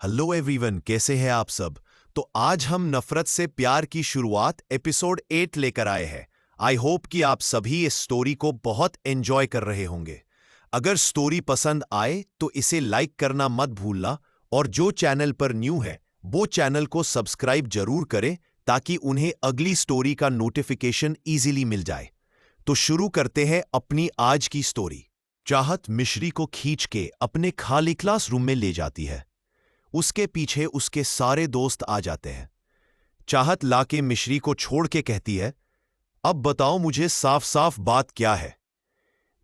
Hello everyone, कैसे हैं आप सब। तो आज हम नफरत से प्यार की शुरुआत एपिसोड 8 लेकर आए हैं। आई होप कि आप सभी इस स्टोरी को बहुत एंजॉय कर रहे होंगे। अगर स्टोरी पसंद आए तो इसे लाइक करना मत भूलना, और जो चैनल पर न्यू है वो चैनल को सब्सक्राइब जरूर करें ताकि उन्हें अगली स्टोरी का नोटिफिकेशन इजीली मिल जाए। तो शुरू करते हैं अपनी आज की स्टोरी। चाहत मिश्री को खींच के अपने खाली क्लासरूम में ले जाती है। उसके पीछे उसके सारे दोस्त आ जाते हैं। चाहत लाके मिश्री को छोड़ के कहती है, अब बताओ मुझे साफ साफ बात क्या है।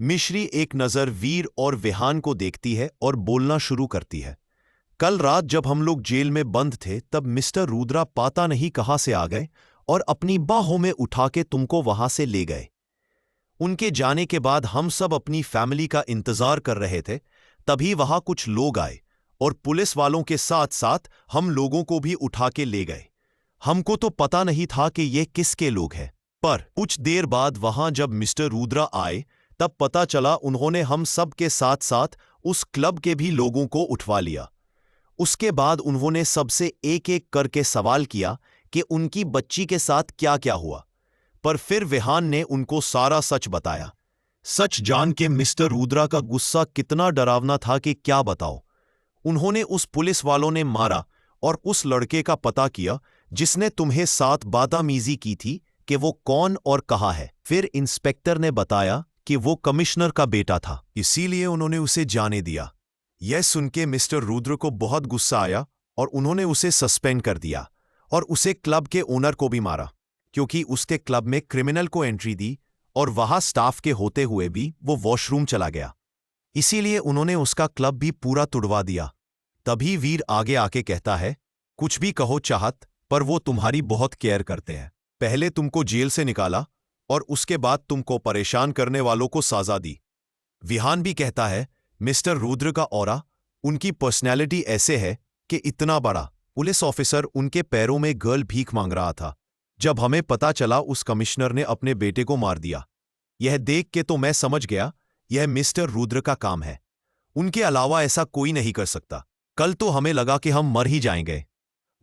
मिश्री एक नजर वीर और विहान को देखती है और बोलना शुरू करती है। कल रात जब हम लोग जेल में बंद थे तब मिस्टर रुद्रा पता नहीं कहां से आ गए और अपनी बाहों में उठा के तुमको वहां से ले गए। उनके जाने के बाद हम सब अपनी फैमिली का इंतजार कर रहे थे। तभी वहां कुछ लोग आए और पुलिस वालों के साथ साथ हम लोगों को भी उठा के ले गए। हमको तो पता नहीं था कि ये किसके लोग हैं, पर कुछ देर बाद वहां जब मिस्टर रुद्रा आए तब पता चला उन्होंने हम सब के साथ साथ उस क्लब के भी लोगों को उठवा लिया। उसके बाद उन्होंने सबसे एक एक करके सवाल किया कि उनकी बच्ची के साथ क्या क्या हुआ, पर फिर विहान ने उनको सारा सच बताया। सच जान के मिस्टर रुद्रा का गुस्सा कितना डरावना था कि क्या बताओ। उन्होंने उस पुलिस वालों ने मारा और उस लड़के का पता किया जिसने तुम्हें साथ बदतमीजी की थी कि वो कौन और कहाँ है। फिर इंस्पेक्टर ने बताया कि वो कमिश्नर का बेटा था, इसीलिए उन्होंने उसे जाने दिया। यह सुन के मिस्टर रुद्र को बहुत गुस्सा आया और उन्होंने उसे सस्पेंड कर दिया और उसे क्लब के ओनर को भी मारा, क्योंकि उसके क्लब में क्रिमिनल को एंट्री दी और वहां स्टाफ के होते हुए भी वो वॉशरूम चला गया। इसीलिए उन्होंने उसका क्लब भी पूरा तुड़वा दिया। तभी वीर आगे आके कहता है, कुछ भी कहो चाहत, पर वो तुम्हारी बहुत केयर करते हैं। पहले तुमको जेल से निकाला और उसके बाद तुमको परेशान करने वालों को सजा दी। विहान भी कहता है, मिस्टर रुद्र का ऑरा, उनकी पर्सनैलिटी ऐसे है कि इतना बड़ा पुलिस ऑफिसर उनके पैरों में गर्ल भीख मांग रहा था जब हमें पता चला उस कमिश्नर ने अपने बेटे को मार दिया। यह देख के तो मैं समझ गया यह मिस्टर रुद्र का काम है। उनके अलावा ऐसा कोई नहीं कर सकता। कल तो हमें लगा कि हम मर ही जाएंगे,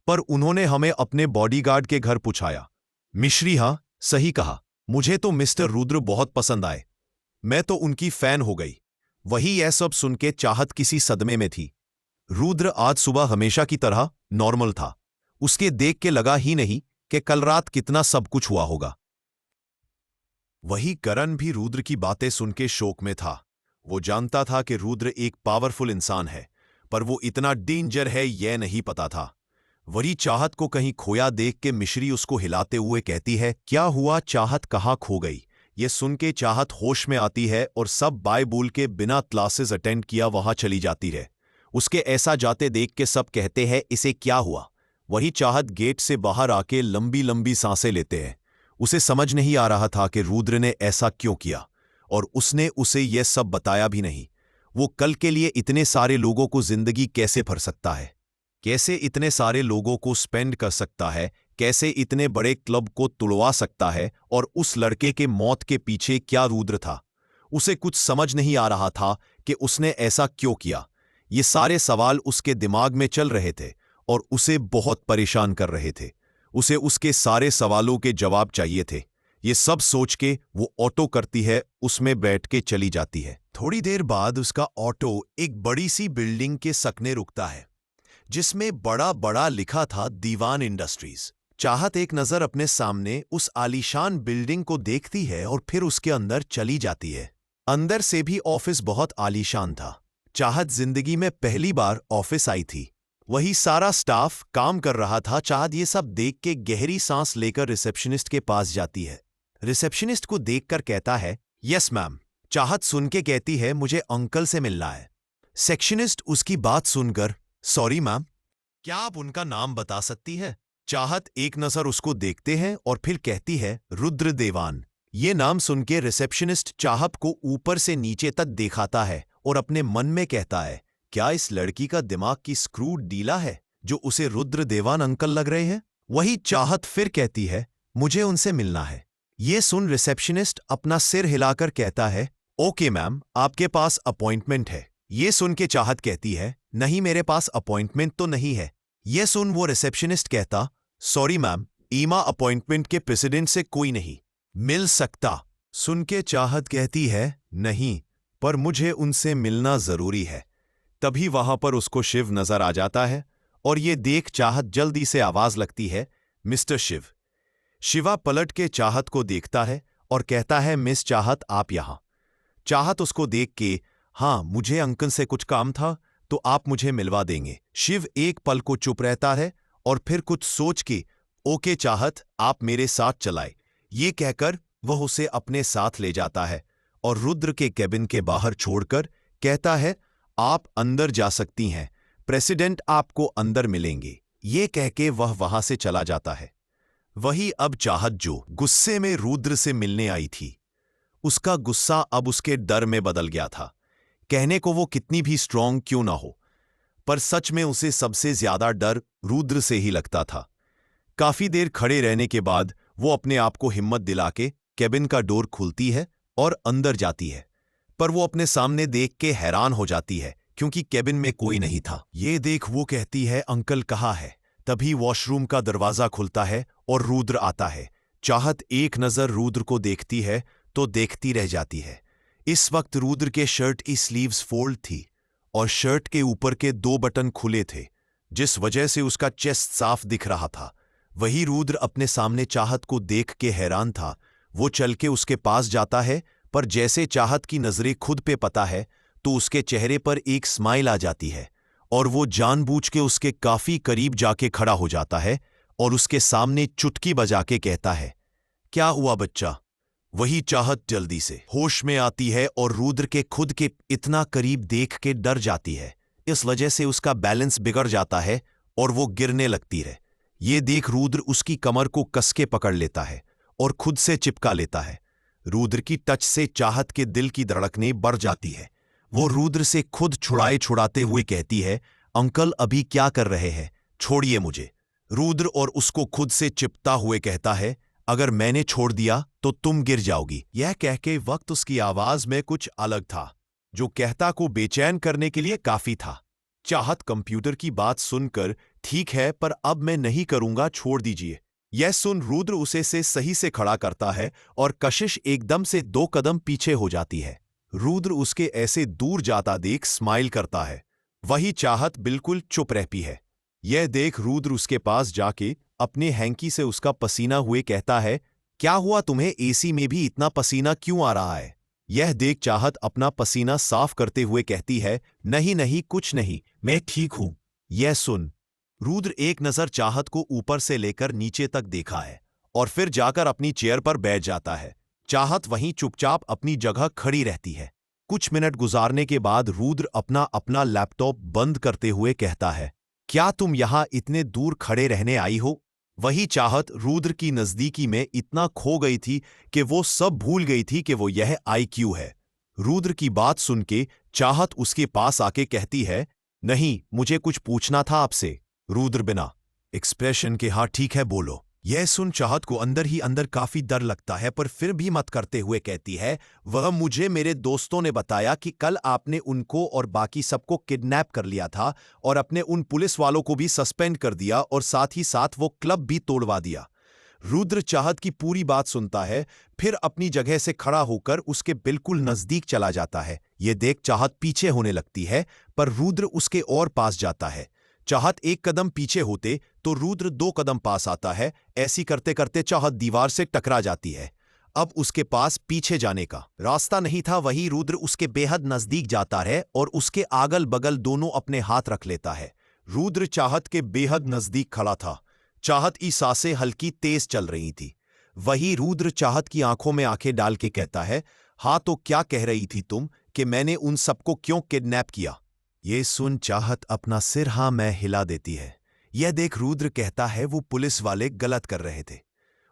पर उन्होंने हमें अपने बॉडीगार्ड के घर पहुंचाया। मिश्री, हाँ सही कहा, मुझे तो मिस्टर रुद्र बहुत पसंद आए। मैं तो उनकी फैन हो गई। वही यह सब सुन के चाहत किसी सदमे में थी। रुद्र आज सुबह हमेशा की तरह नॉर्मल था। उसके देख के लगा ही नहीं कि कल रात कितना सब कुछ हुआ होगा। वही करण भी रुद्र की बातें सुन के शोक में था। वो जानता था कि रुद्र एक पावरफुल इंसान है, पर वो इतना डेंजर है यह नहीं पता था। वही चाहत को कहीं खोया देख के मिश्री उसको हिलाते हुए कहती है, क्या हुआ चाहत, कहाँ खो गई। ये सुन के चाहत होश में आती है और सब बाय बोल के बिना क्लासेस अटेंड किया वहां चली जाती है। उसके ऐसा जाते देख के सब कहते हैं, इसे क्या हुआ। वही चाहत गेट से बाहर आके लंबी लंबी सांसें लेते हैं। उसे समझ नहीं आ रहा था कि रुद्र ने ऐसा क्यों किया, और उसने उसे यह सब बताया भी नहीं। वो कल के लिए इतने सारे लोगों को जिंदगी कैसे भर सकता है, कैसे इतने सारे लोगों को स्पेंड कर सकता है, कैसे इतने बड़े क्लब को तुड़वा सकता है, और उस लड़के के मौत के पीछे क्या रुद्र था। उसे कुछ समझ नहीं आ रहा था कि उसने ऐसा क्यों किया। ये सारे सवाल उसके दिमाग में चल रहे थे और उसे बहुत परेशान कर रहे थे। उसे उसके सारे सवालों के जवाब चाहिए थे। ये सब सोच के वो ऑटो करती है, उसमें बैठ के चली जाती है। थोड़ी देर बाद उसका ऑटो एक बड़ी सी बिल्डिंग के सकने रुकता है जिसमें बड़ा बड़ा लिखा था दीवान इंडस्ट्रीज। चाहत एक नजर अपने सामने उस आलीशान बिल्डिंग को देखती है और फिर उसके अंदर चली जाती है। अंदर से भी ऑफिस बहुत आलीशान था। चाहत जिंदगी में पहली बार ऑफिस आई थी। वही सारा स्टाफ काम कर रहा था। चाहत ये सब देख के गहरी सांस लेकर रिसेप्शनिस्ट के पास जाती है। रिसेप्शनिस्ट को देखकर कहता है, यस मैम। चाहत सुन के कहती है, मुझे अंकल से मिलना है। सेक्शनिस्ट उसकी बात सुनकर, सॉरी मैम, क्या आप उनका नाम बता सकती है। चाहत एक नजर उसको देखते हैं और फिर कहती है, रुद्र देवान। ये नाम सुन के रिसेप्शनिस्ट चाहत को ऊपर से नीचे तक दिखाता है और अपने मन में कहता है, क्या इस लड़की का दिमाग की स्क्रू ढीला है जो उसे रुद्र देवान अंकल लग रहे हैं। वही चाहत फिर कहती है, मुझे उनसे मिलना है। ये सुन रिसेप्शनिस्ट अपना सिर हिलाकर कहता है, ओके मैम, आपके पास अपॉइंटमेंट है, ये सुन के चाहत कहती है, नहीं मेरे पास अपॉइंटमेंट तो नहीं है। ये सुन वो रिसेप्शनिस्ट कहता, सॉरी मैम, ईमा अपॉइंटमेंट के प्रेसिडेंट से कोई नहीं मिल सकता। सुन के चाहत कहती है, नहीं, पर मुझे उनसे मिलना जरूरी है। तभी वहां पर उसको शिव नजर आ जाता है और ये देख चाहत जल्दी से आवाज लगती है, मिस्टर शिव। शिवा पलट के चाहत को देखता है और कहता है, मिस चाहत आप यहां। चाहत उसको देख के, हाँ मुझे अंकल से कुछ काम था, तो आप मुझे मिलवा देंगे। शिव एक पल को चुप रहता है और फिर कुछ सोच के, ओके चाहत, आप मेरे साथ चलाए। ये कहकर वह उसे अपने साथ ले जाता है और रुद्र के केबिन के बाहर छोड़कर कहता है, आप अंदर जा सकती हैं, प्रेसिडेंट आपको अंदर मिलेंगे। ये कह के वह वहां से चला जाता है। वही अब चाहत जो गुस्से में रुद्र से मिलने आई थी, उसका गुस्सा अब उसके डर में बदल गया था। कहने को वो कितनी भी स्ट्रांग क्यों ना हो, पर सच में उसे सबसे ज्यादा डर रुद्र से ही लगता था। काफी देर खड़े रहने के बाद वो अपने आप को हिम्मत दिला के केबिन का डोर खुलती है और अंदर जाती है, पर वो अपने सामने देख के हैरान हो जाती है क्योंकि केबिन में कोई नहीं था। ये देख वो कहती है, अंकल कहाँ है? तभी वॉशरूम का दरवाजा खुलता है और रुद्र आता है। चाहत एक नजर रुद्र को देखती है तो देखती रह जाती है। इस वक्त रुद्र के शर्ट की स्लीव्स फोल्ड थी और शर्ट के ऊपर के 2 बटन खुले थे, जिस वजह से उसका चेस्ट साफ दिख रहा था। वही रुद्र अपने सामने चाहत को देख के हैरान था। वो चल के उसके पास जाता है, पर जैसे चाहत की नजरें खुद पे पता है तो उसके चेहरे पर एक स्माइल आ जाती है और वो जानबूझ के उसके काफी करीब जाके खड़ा हो जाता है और उसके सामने चुटकी बजा के कहता है, क्या हुआ बच्चा? वही चाहत जल्दी से होश में आती है और रुद्र के खुद के इतना करीब देख के डर जाती है। इस वजह से उसका बैलेंस बिगड़ जाता है और वो गिरने लगती है। ये देख रुद्र उसकी कमर को कस के पकड़ लेता है और खुद से चिपका लेता है। रुद्र की टच से चाहत के दिल की धड़कनें बढ़ जाती है। वो रुद्र से खुद छुड़ाते हुए कहती है, अंकल अभी क्या कर रहे हैं? छोड़िए मुझे। रुद्र और उसको खुद से चिपता हुए कहता है, अगर मैंने छोड़ दिया तो तुम गिर जाओगी। यह कह के वक्त उसकी आवाज में कुछ अलग था, जो कहता को बेचैन करने के लिए काफी था। चाहत कंप्यूटर की बात सुनकर, ठीक है पर अब मैं नहीं करूंगा, छोड़ दीजिए। यह सुन रुद्र उसे से सही से खड़ा करता है और कशिश एकदम से 2 कदम पीछे हो जाती है। रुद्र उसके ऐसे दूर जाता देख स्माइल करता है। वही चाहत बिल्कुल चुप रहती है। यह देख रुद्र उसके पास जाके अपने हैंकी से उसका पसीना हुए कहता है, क्या हुआ तुम्हें? एसी में भी इतना पसीना क्यों आ रहा है? यह देख चाहत अपना पसीना साफ करते हुए कहती है, नहीं नहीं कुछ नहीं, मैं ठीक हूं। यह सुन रुद्र एक नजर चाहत को ऊपर से लेकर नीचे तक देखा है और फिर जाकर अपनी चेयर पर बैठ जाता है। चाहत वहीं चुपचाप अपनी जगह खड़ी रहती है। कुछ मिनट गुजारने के बाद रुद्र अपना अपना लैपटॉप बंद करते हुए कहता है, क्या तुम यहां इतने दूर खड़े रहने आई हो? वही चाहत रुद्र की नजदीकी में इतना खो गई थी कि वो सब भूल गई थी कि वो यह IQ है। रुद्र की बात सुन के चाहत उसके पास आके कहती है, नहीं मुझे कुछ पूछना था आपसे। रुद्र बिना एक्सप्रेशन के, हाँ ठीक है बोलो। यह सुन चाहत को अंदर ही अंदर काफी डर लगता है, पर फिर भी मत करते हुए कहती है, वह मुझे मेरे दोस्तों ने बताया कि कल आपने उनको और बाकी सबको किडनैप कर लिया था और अपने उन पुलिस वालों को भी सस्पेंड कर दिया और साथ ही साथ वो क्लब भी तोड़वा दिया। रुद्र चाहत की पूरी बात सुनता है, फिर अपनी जगह से खड़ा होकर उसके बिल्कुल नजदीक चला जाता है। ये देख चाहत पीछे होने लगती है, पर रुद्र उसके और पास जाता है। चाहत 1 कदम पीछे होते तो रुद्र 2 कदम पास आता है। ऐसी करते करते चाहत दीवार से टकरा जाती है। अब उसके पास पीछे जाने का रास्ता नहीं था। वही रुद्र उसके बेहद नजदीक जाता है और उसके अगल बगल दोनों अपने हाथ रख लेता है। रुद्र चाहत के बेहद नजदीक खड़ा था। चाहत की सांसें हल्की तेज चल रही थी। वही रुद्र चाहत की आंखों में आंखें डाल के कहता है, हाँ तो क्या कह रही थी तुम कि मैंने उन सबको क्यों किडनैप किया? ये सुन चाहत अपना सिर हाँ मैं हिला देती है। यह देख रुद्र कहता है, वो पुलिस वाले गलत कर रहे थे।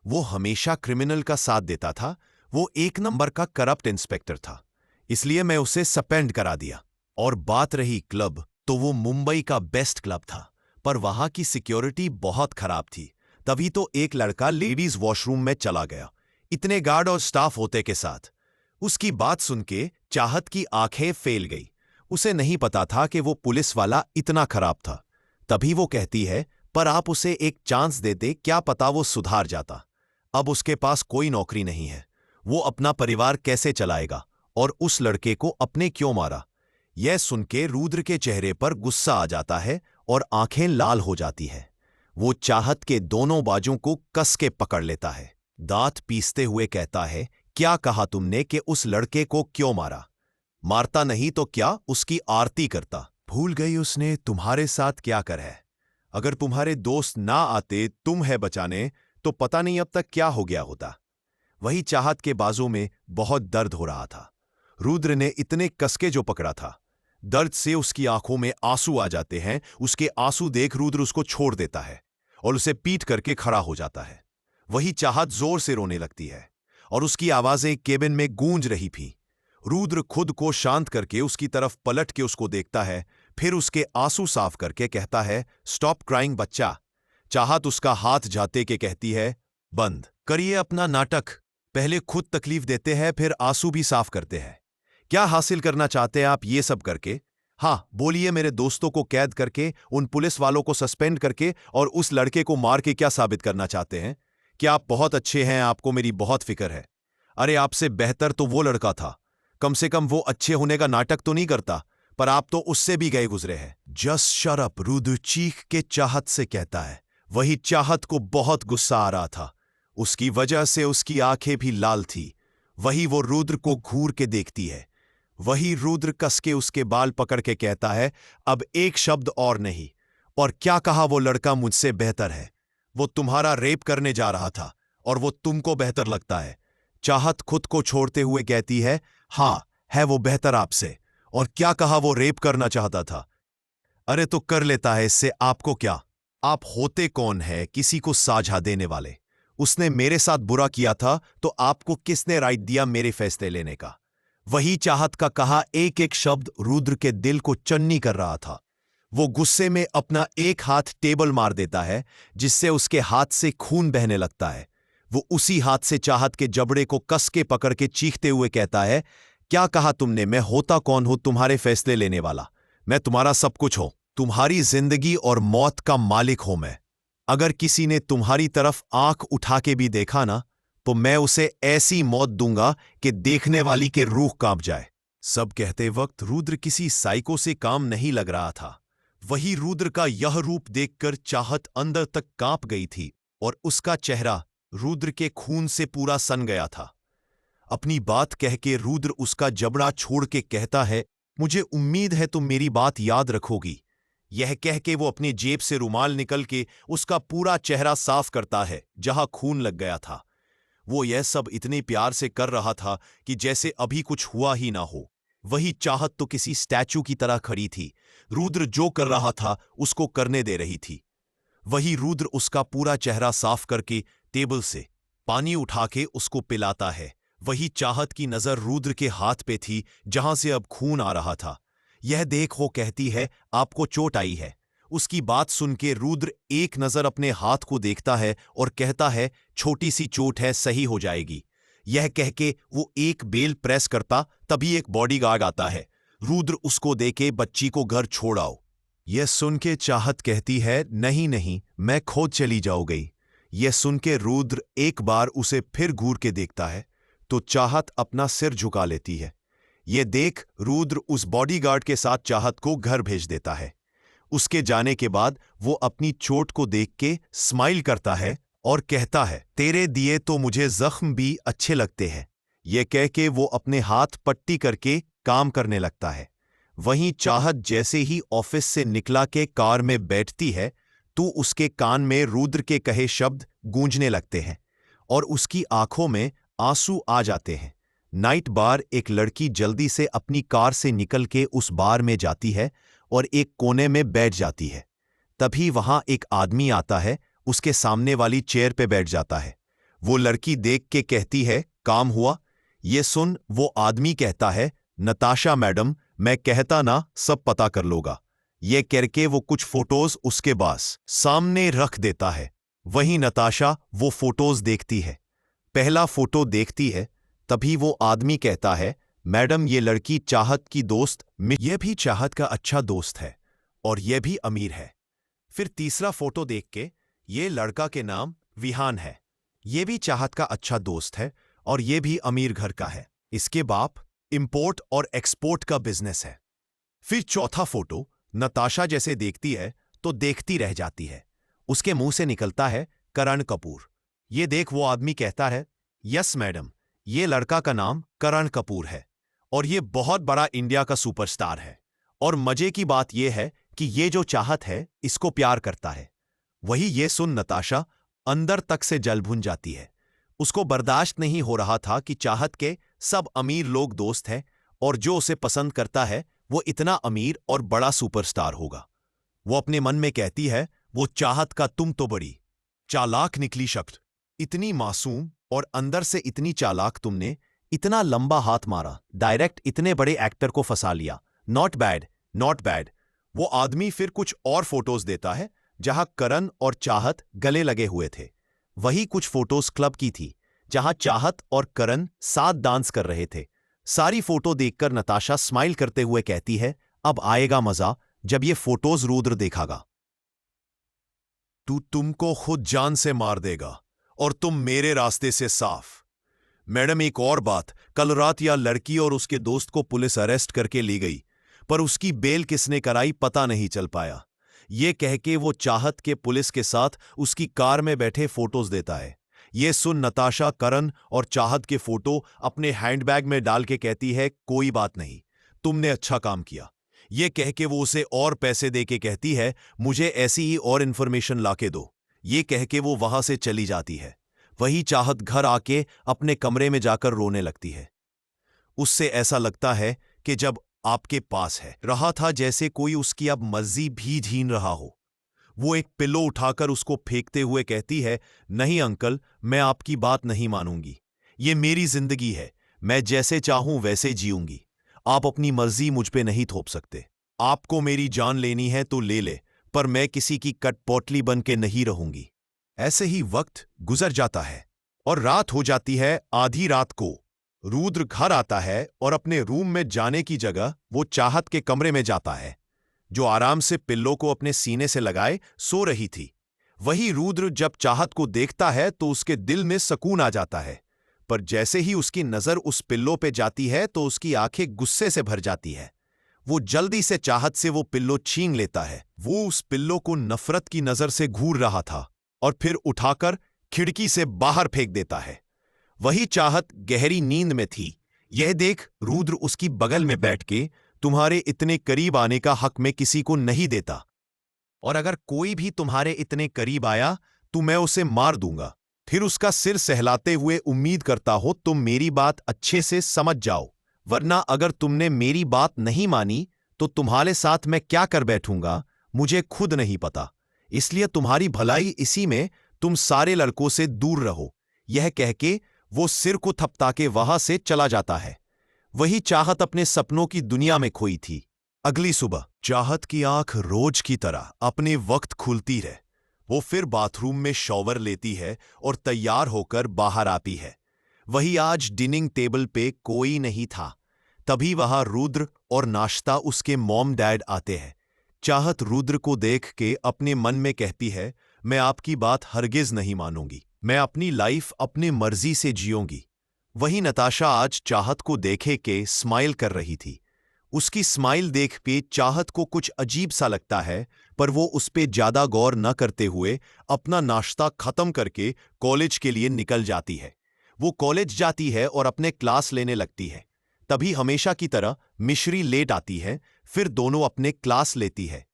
वो हमेशा क्रिमिनल का साथ देता था। वो 1 नंबर का करप्ट इंस्पेक्टर था, इसलिए मैं उसे सस्पेंड करा दिया। और बात रही क्लब, तो वो मुंबई का बेस्ट क्लब था, पर वहां की सिक्योरिटी बहुत खराब थी। तभी तो एक लड़का लेडीज वॉशरूम में चला गया, इतने गार्ड और स्टाफ होते के साथ। उसकी बात सुन के चाहत की आंखें फेल गई। उसे नहीं पता था कि वो पुलिस वाला इतना खराब था। तभी वो कहती है, पर आप उसे एक चांस देते, क्या पता वो सुधार जाता। अब उसके पास कोई नौकरी नहीं है, वो अपना परिवार कैसे चलाएगा, और उस लड़के को अपने क्यों मारा। यह सुन के रुद्र के चेहरे पर गुस्सा आ जाता है और आंखें लाल हो जाती है। वो चाहत के दोनों बाजू को कस के पकड़ लेता है, दांत पीसते हुए कहता है, क्या कहा तुमने कि उस लड़के को क्यों मारा? मारता नहीं तो क्या उसकी आरती करता? भूल गई उसने तुम्हारे साथ क्या कर है। अगर तुम्हारे दोस्त ना आते तुम है बचाने, तो पता नहीं अब तक क्या हो गया होता। वही चाहत के बाजू में बहुत दर्द हो रहा था। रुद्र ने इतने कसके जो पकड़ा था, दर्द से उसकी आंखों में आंसू आ जाते हैं। उसके आंसू देख रुद्र उसको छोड़ देता है और उसे पीट करके खड़ा हो जाता है। वही चाहत जोर से रोने लगती है और उसकी आवाजें केबिन में गूंज रही थी। रुद्र खुद को शांत करके उसकी तरफ पलट के उसको देखता है, फिर उसके आंसू साफ करके कहता है, स्टॉप क्राइंग बच्चा। चाहत उसका हाथ जाते के कहती है, बंद करिए अपना नाटक। पहले खुद तकलीफ देते हैं, फिर आंसू भी साफ करते हैं। क्या हासिल करना चाहते हैं आप ये सब करके? हाँ बोलिए, मेरे दोस्तों को कैद करके, उन पुलिस वालों को सस्पेंड करके और उस लड़के को मार के क्या साबित करना चाहते हैं? क्या आप बहुत अच्छे हैं, आपको मेरी बहुत फिक्र है। अरे आपसे बेहतर तो वो लड़का था, कम से कम वो अच्छे होने का नाटक तो नहीं करता, पर आप तो उससे भी गए गुजरे हैं। जस्ट शट अप, रुद्र चीख के चाहत से कहता है। वही चाहत को बहुत गुस्सा आ रहा था, उसकी वजह से उसकी आंखें भी लाल थी। वही वो रुद्र को घूर के देखती है। वही रुद्र कस के उसके बाल पकड़ के कहता है, अब एक शब्द और नहीं। और क्या कहा वो लड़का मुझसे बेहतर है? वो तुम्हारा रेप करने जा रहा था और वो तुमको बेहतर लगता है। चाहत खुद को छोड़ते हुए कहती है, हाँ है वो बेहतर आपसे। और क्या कहा वो रेप करना चाहता था? अरे तो कर लेता है, इससे आपको क्या? आप होते कौन है किसी को साझा देने वाले? उसने मेरे साथ बुरा किया था तो आपको किसने राइट दिया मेरे फैसले लेने का? वही चाहत का कहा एक एक शब्द रुद्र के दिल को चन्नी कर रहा था। वो गुस्से में अपना एक हाथ टेबल मार देता है, जिससे उसके हाथ से खून बहने लगता है। वो उसी हाथ से चाहत के जबड़े को कस के पकड़ के चीखते हुए कहता है, क्या कहा तुमने? मैं होता कौन हूं तुम्हारे फैसले लेने वाला? मैं तुम्हारा सब कुछ हूं, तुम्हारी जिंदगी और मौत का मालिक हूं मैं। अगर किसी ने तुम्हारी तरफ आंख उठा के भी देखा ना, तो मैं उसे ऐसी मौत दूंगा कि देखने वाली के रूह कांप जाए। सब कहते वक्त रुद्र किसी साइको से काम नहीं लग रहा था। वही रुद्र का यह रूप देखकर चाहत अंदर तक कांप गई थी और उसका चेहरा रुद्र के खून से पूरा सन गया था। अपनी बात कह के रुद्र उसका जबड़ा छोड़ के कहता है, मुझे उम्मीद है तुम मेरी बात याद रखोगी। यह कह के वो अपनी जेब से रुमाल निकल के उसका पूरा चेहरा साफ करता है जहां खून लग गया था। वो यह सब इतने प्यार से कर रहा था कि जैसे अभी कुछ हुआ ही ना हो। वही चाहत तो किसी स्टैचू की तरह खड़ी थी, रुद्र जो कर रहा था उसको करने दे रही थी। वही रुद्र उसका पूरा चेहरा साफ करके टेबल से पानी उठा के उसको पिलाता है। वही चाहत की नजर रुद्र के हाथ पे थी जहां से अब खून आ रहा था। यह देख वो कहती है, आपको चोट आई है। उसकी बात सुन के रुद्र एक नजर अपने हाथ को देखता है और कहता है, छोटी सी चोट है, सही हो जाएगी। यह कह के वो एक बेल प्रेस करता, तभी एक बॉडीगार्ड आता है। रुद्र उसको देके बच्ची को घर छोड़ आओ। यह सुन के चाहत कहती है, नहीं नहीं, मैं खुद चली जाऊंगी। यह सुन के रुद्र एक बार उसे फिर घूर के देखता है तो चाहत अपना सिर झुका लेती है। यह देख रुद्र उस बॉडीगार्ड के साथ चाहत को घर भेज देता है। उसके जाने के बाद वो अपनी चोट को देख के स्माइल करता है और कहता है, तेरे दिए तो मुझे जख्म भी अच्छे लगते हैं। यह कह के वो अपने हाथ पट्टी करके काम करने लगता है। वहीं चाहत जैसे ही ऑफिस से निकला के कार में बैठती है तो उसके कान में रुद्र के कहे शब्द गूंजने लगते हैं और उसकी आंखों में आंसू आ जाते हैं। नाइट बार एक लड़की जल्दी से अपनी कार से निकल के उस बार में जाती है और एक कोने में बैठ जाती है। तभी वहां एक आदमी आता है, उसके सामने वाली चेयर पे बैठ जाता है। वो लड़की देख के कहती है, काम हुआ? ये सुन वो आदमी कहता है, नताशा मैडम, मैं कहता ना सब पता कर लोगा। ये करके वो कुछ फोटोज उसके पास सामने रख देता है। वहीं नताशा वो फोटोज देखती है। पहला फोटो देखती है, तभी वो आदमी कहता है, मैडम ये लड़की चाहत की दोस्त ये भी चाहत का अच्छा दोस्त है और ये भी अमीर है। फिर तीसरा फोटो देख के ये लड़का के नाम विहान है, ये भी चाहत का अच्छा दोस्त है और ये भी अमीर घर का है। इसके बाप इंपोर्ट और एक्सपोर्ट का बिजनेस है। फिर चौथा फोटो नताशा जैसे देखती है तो देखती रह जाती है। उसके मुंह से निकलता है करण कपूर। ये देख वो आदमी कहता है, यस मैडम, ये लड़का का नाम करण कपूर है और ये बहुत बड़ा इंडिया का सुपरस्टार है। और मजे की बात यह है कि ये जो चाहत है इसको प्यार करता है। वही ये सुन नताशा अंदर तक से जल भुन जाती है। उसको बर्दाश्त नहीं हो रहा था कि चाहत के सब अमीर लोग दोस्त हैं और जो उसे पसंद करता है वो इतना अमीर और बड़ा सुपरस्टार होगा। वो अपने मन में कहती है, वो चाहत का तुम तो बड़ी चालाक निकली शक्ल, इतनी मासूम और अंदर से इतनी चालाक, तुमने इतना लंबा हाथ मारा, डायरेक्ट इतने बड़े एक्टर को फंसा लिया। Not bad, not bad. वो आदमी फिर कुछ और फोटोज देता है जहां करण और चाहत गले लगे हुए थे। वही कुछ फोटोज क्लब की थी जहां चाहत और करण साथ डांस कर रहे थे। सारी फोटो देखकर नताशा स्माइल करते हुए कहती है, अब आएगा मजा जब ये फोटोज रुद्र देखागा। तुमको खुद जान से मार देगा और तुम मेरे रास्ते से साफ। मैडम एक और बात, कल रात यह लड़की और उसके दोस्त को पुलिस अरेस्ट करके ले गई, पर उसकी बेल किसने कराई पता नहीं चल पाया। ये कह के वो चाहत के पुलिस के साथ उसकी कार में बैठे फोटोज देता है। ये सुन नताशा करण और चाहत के फोटो अपने हैंडबैग में डाल के कहती है, कोई बात नहीं, तुमने अच्छा काम किया। ये कह के वो उसे और पैसे दे के कहती है, मुझे ऐसी ही और इन्फॉर्मेशन लाके दो। ये कह के वो वहां से चली जाती है। वही चाहत घर आके अपने कमरे में जाकर रोने लगती है। उससे ऐसा लगता है कि जब आपके पास है रहा था जैसे कोई उसकी अब मर्जी भी छीन रहा हो। वो एक पिल्लो उठाकर उसको फेंकते हुए कहती है, नहीं अंकल, मैं आपकी बात नहीं मानूंगी। ये मेरी जिंदगी है, मैं जैसे चाहूं वैसे जीऊंगी। आप अपनी मर्जी मुझ पे नहीं थोप सकते। आपको मेरी जान लेनी है तो ले ले, पर मैं किसी की कठपुतली बन के नहीं रहूंगी। ऐसे ही वक्त गुजर जाता है और रात हो जाती है। आधी रात को रुद्र घर आता है और अपने रूम में जाने की जगह वो चाहत के कमरे में जाता है, जो आराम से पिल्लो को अपने सीने से लगाए सो रही थी। वही रुद्र जब चाहत को देखता है तो उसके दिल में सुकून आ जाता है, पर जैसे ही उसकी नजर उस पिल्लो पे जाती है तो उसकी आंखें गुस्से से भर जाती है। वो जल्दी से चाहत से वो पिल्लो छीन लेता है। वो उस पिल्लो को नफरत की नजर से घूर रहा था और फिर उठाकर खिड़की से बाहर फेंक देता है। वही चाहत गहरी नींद में थी। यह देख रुद्र उसकी बगल में बैठ के, तुम्हारे इतने करीब आने का हक मैं किसी को नहीं देता, और अगर कोई भी तुम्हारे इतने करीब आया तो मैं उसे मार दूंगा। फिर उसका सिर सहलाते हुए, उम्मीद करता हो तुम मेरी बात अच्छे से समझ जाओ, वरना अगर तुमने मेरी बात नहीं मानी तो तुम्हारे साथ मैं क्या कर बैठूंगा मुझे खुद नहीं पता। इसलिए तुम्हारी भलाई इसी में, तुम सारे लड़कों से दूर रहो। यह कह के वो सिर को थपथा के वहां से चला जाता है। वही चाहत अपने सपनों की दुनिया में खोई थी। अगली सुबह चाहत की आंख रोज की तरह अपने वक्त खुलती है। वो फिर बाथरूम में शॉवर लेती है और तैयार होकर बाहर आती है। वही आज डिनिंग टेबल पे कोई नहीं था। तभी वहां रुद्र और नाश्ता उसके मॉम डैड आते हैं। चाहत रुद्र को देख के अपने मन में कहती है, मैं आपकी बात हरगिज नहीं मानूंगी, मैं अपनी लाइफ अपनी मर्जी से जियूंगी। वही नताशा आज चाहत को देखे के स्माइल कर रही थी। उसकी स्माइल देख के चाहत को कुछ अजीब सा लगता है, पर वो उस पे ज्यादा गौर न करते हुए अपना नाश्ता खत्म करके कॉलेज के लिए निकल जाती है। वो कॉलेज जाती है और अपने क्लास लेने लगती है। तभी हमेशा की तरह मिश्री लेट आती है। फिर दोनों अपने क्लास लेती है।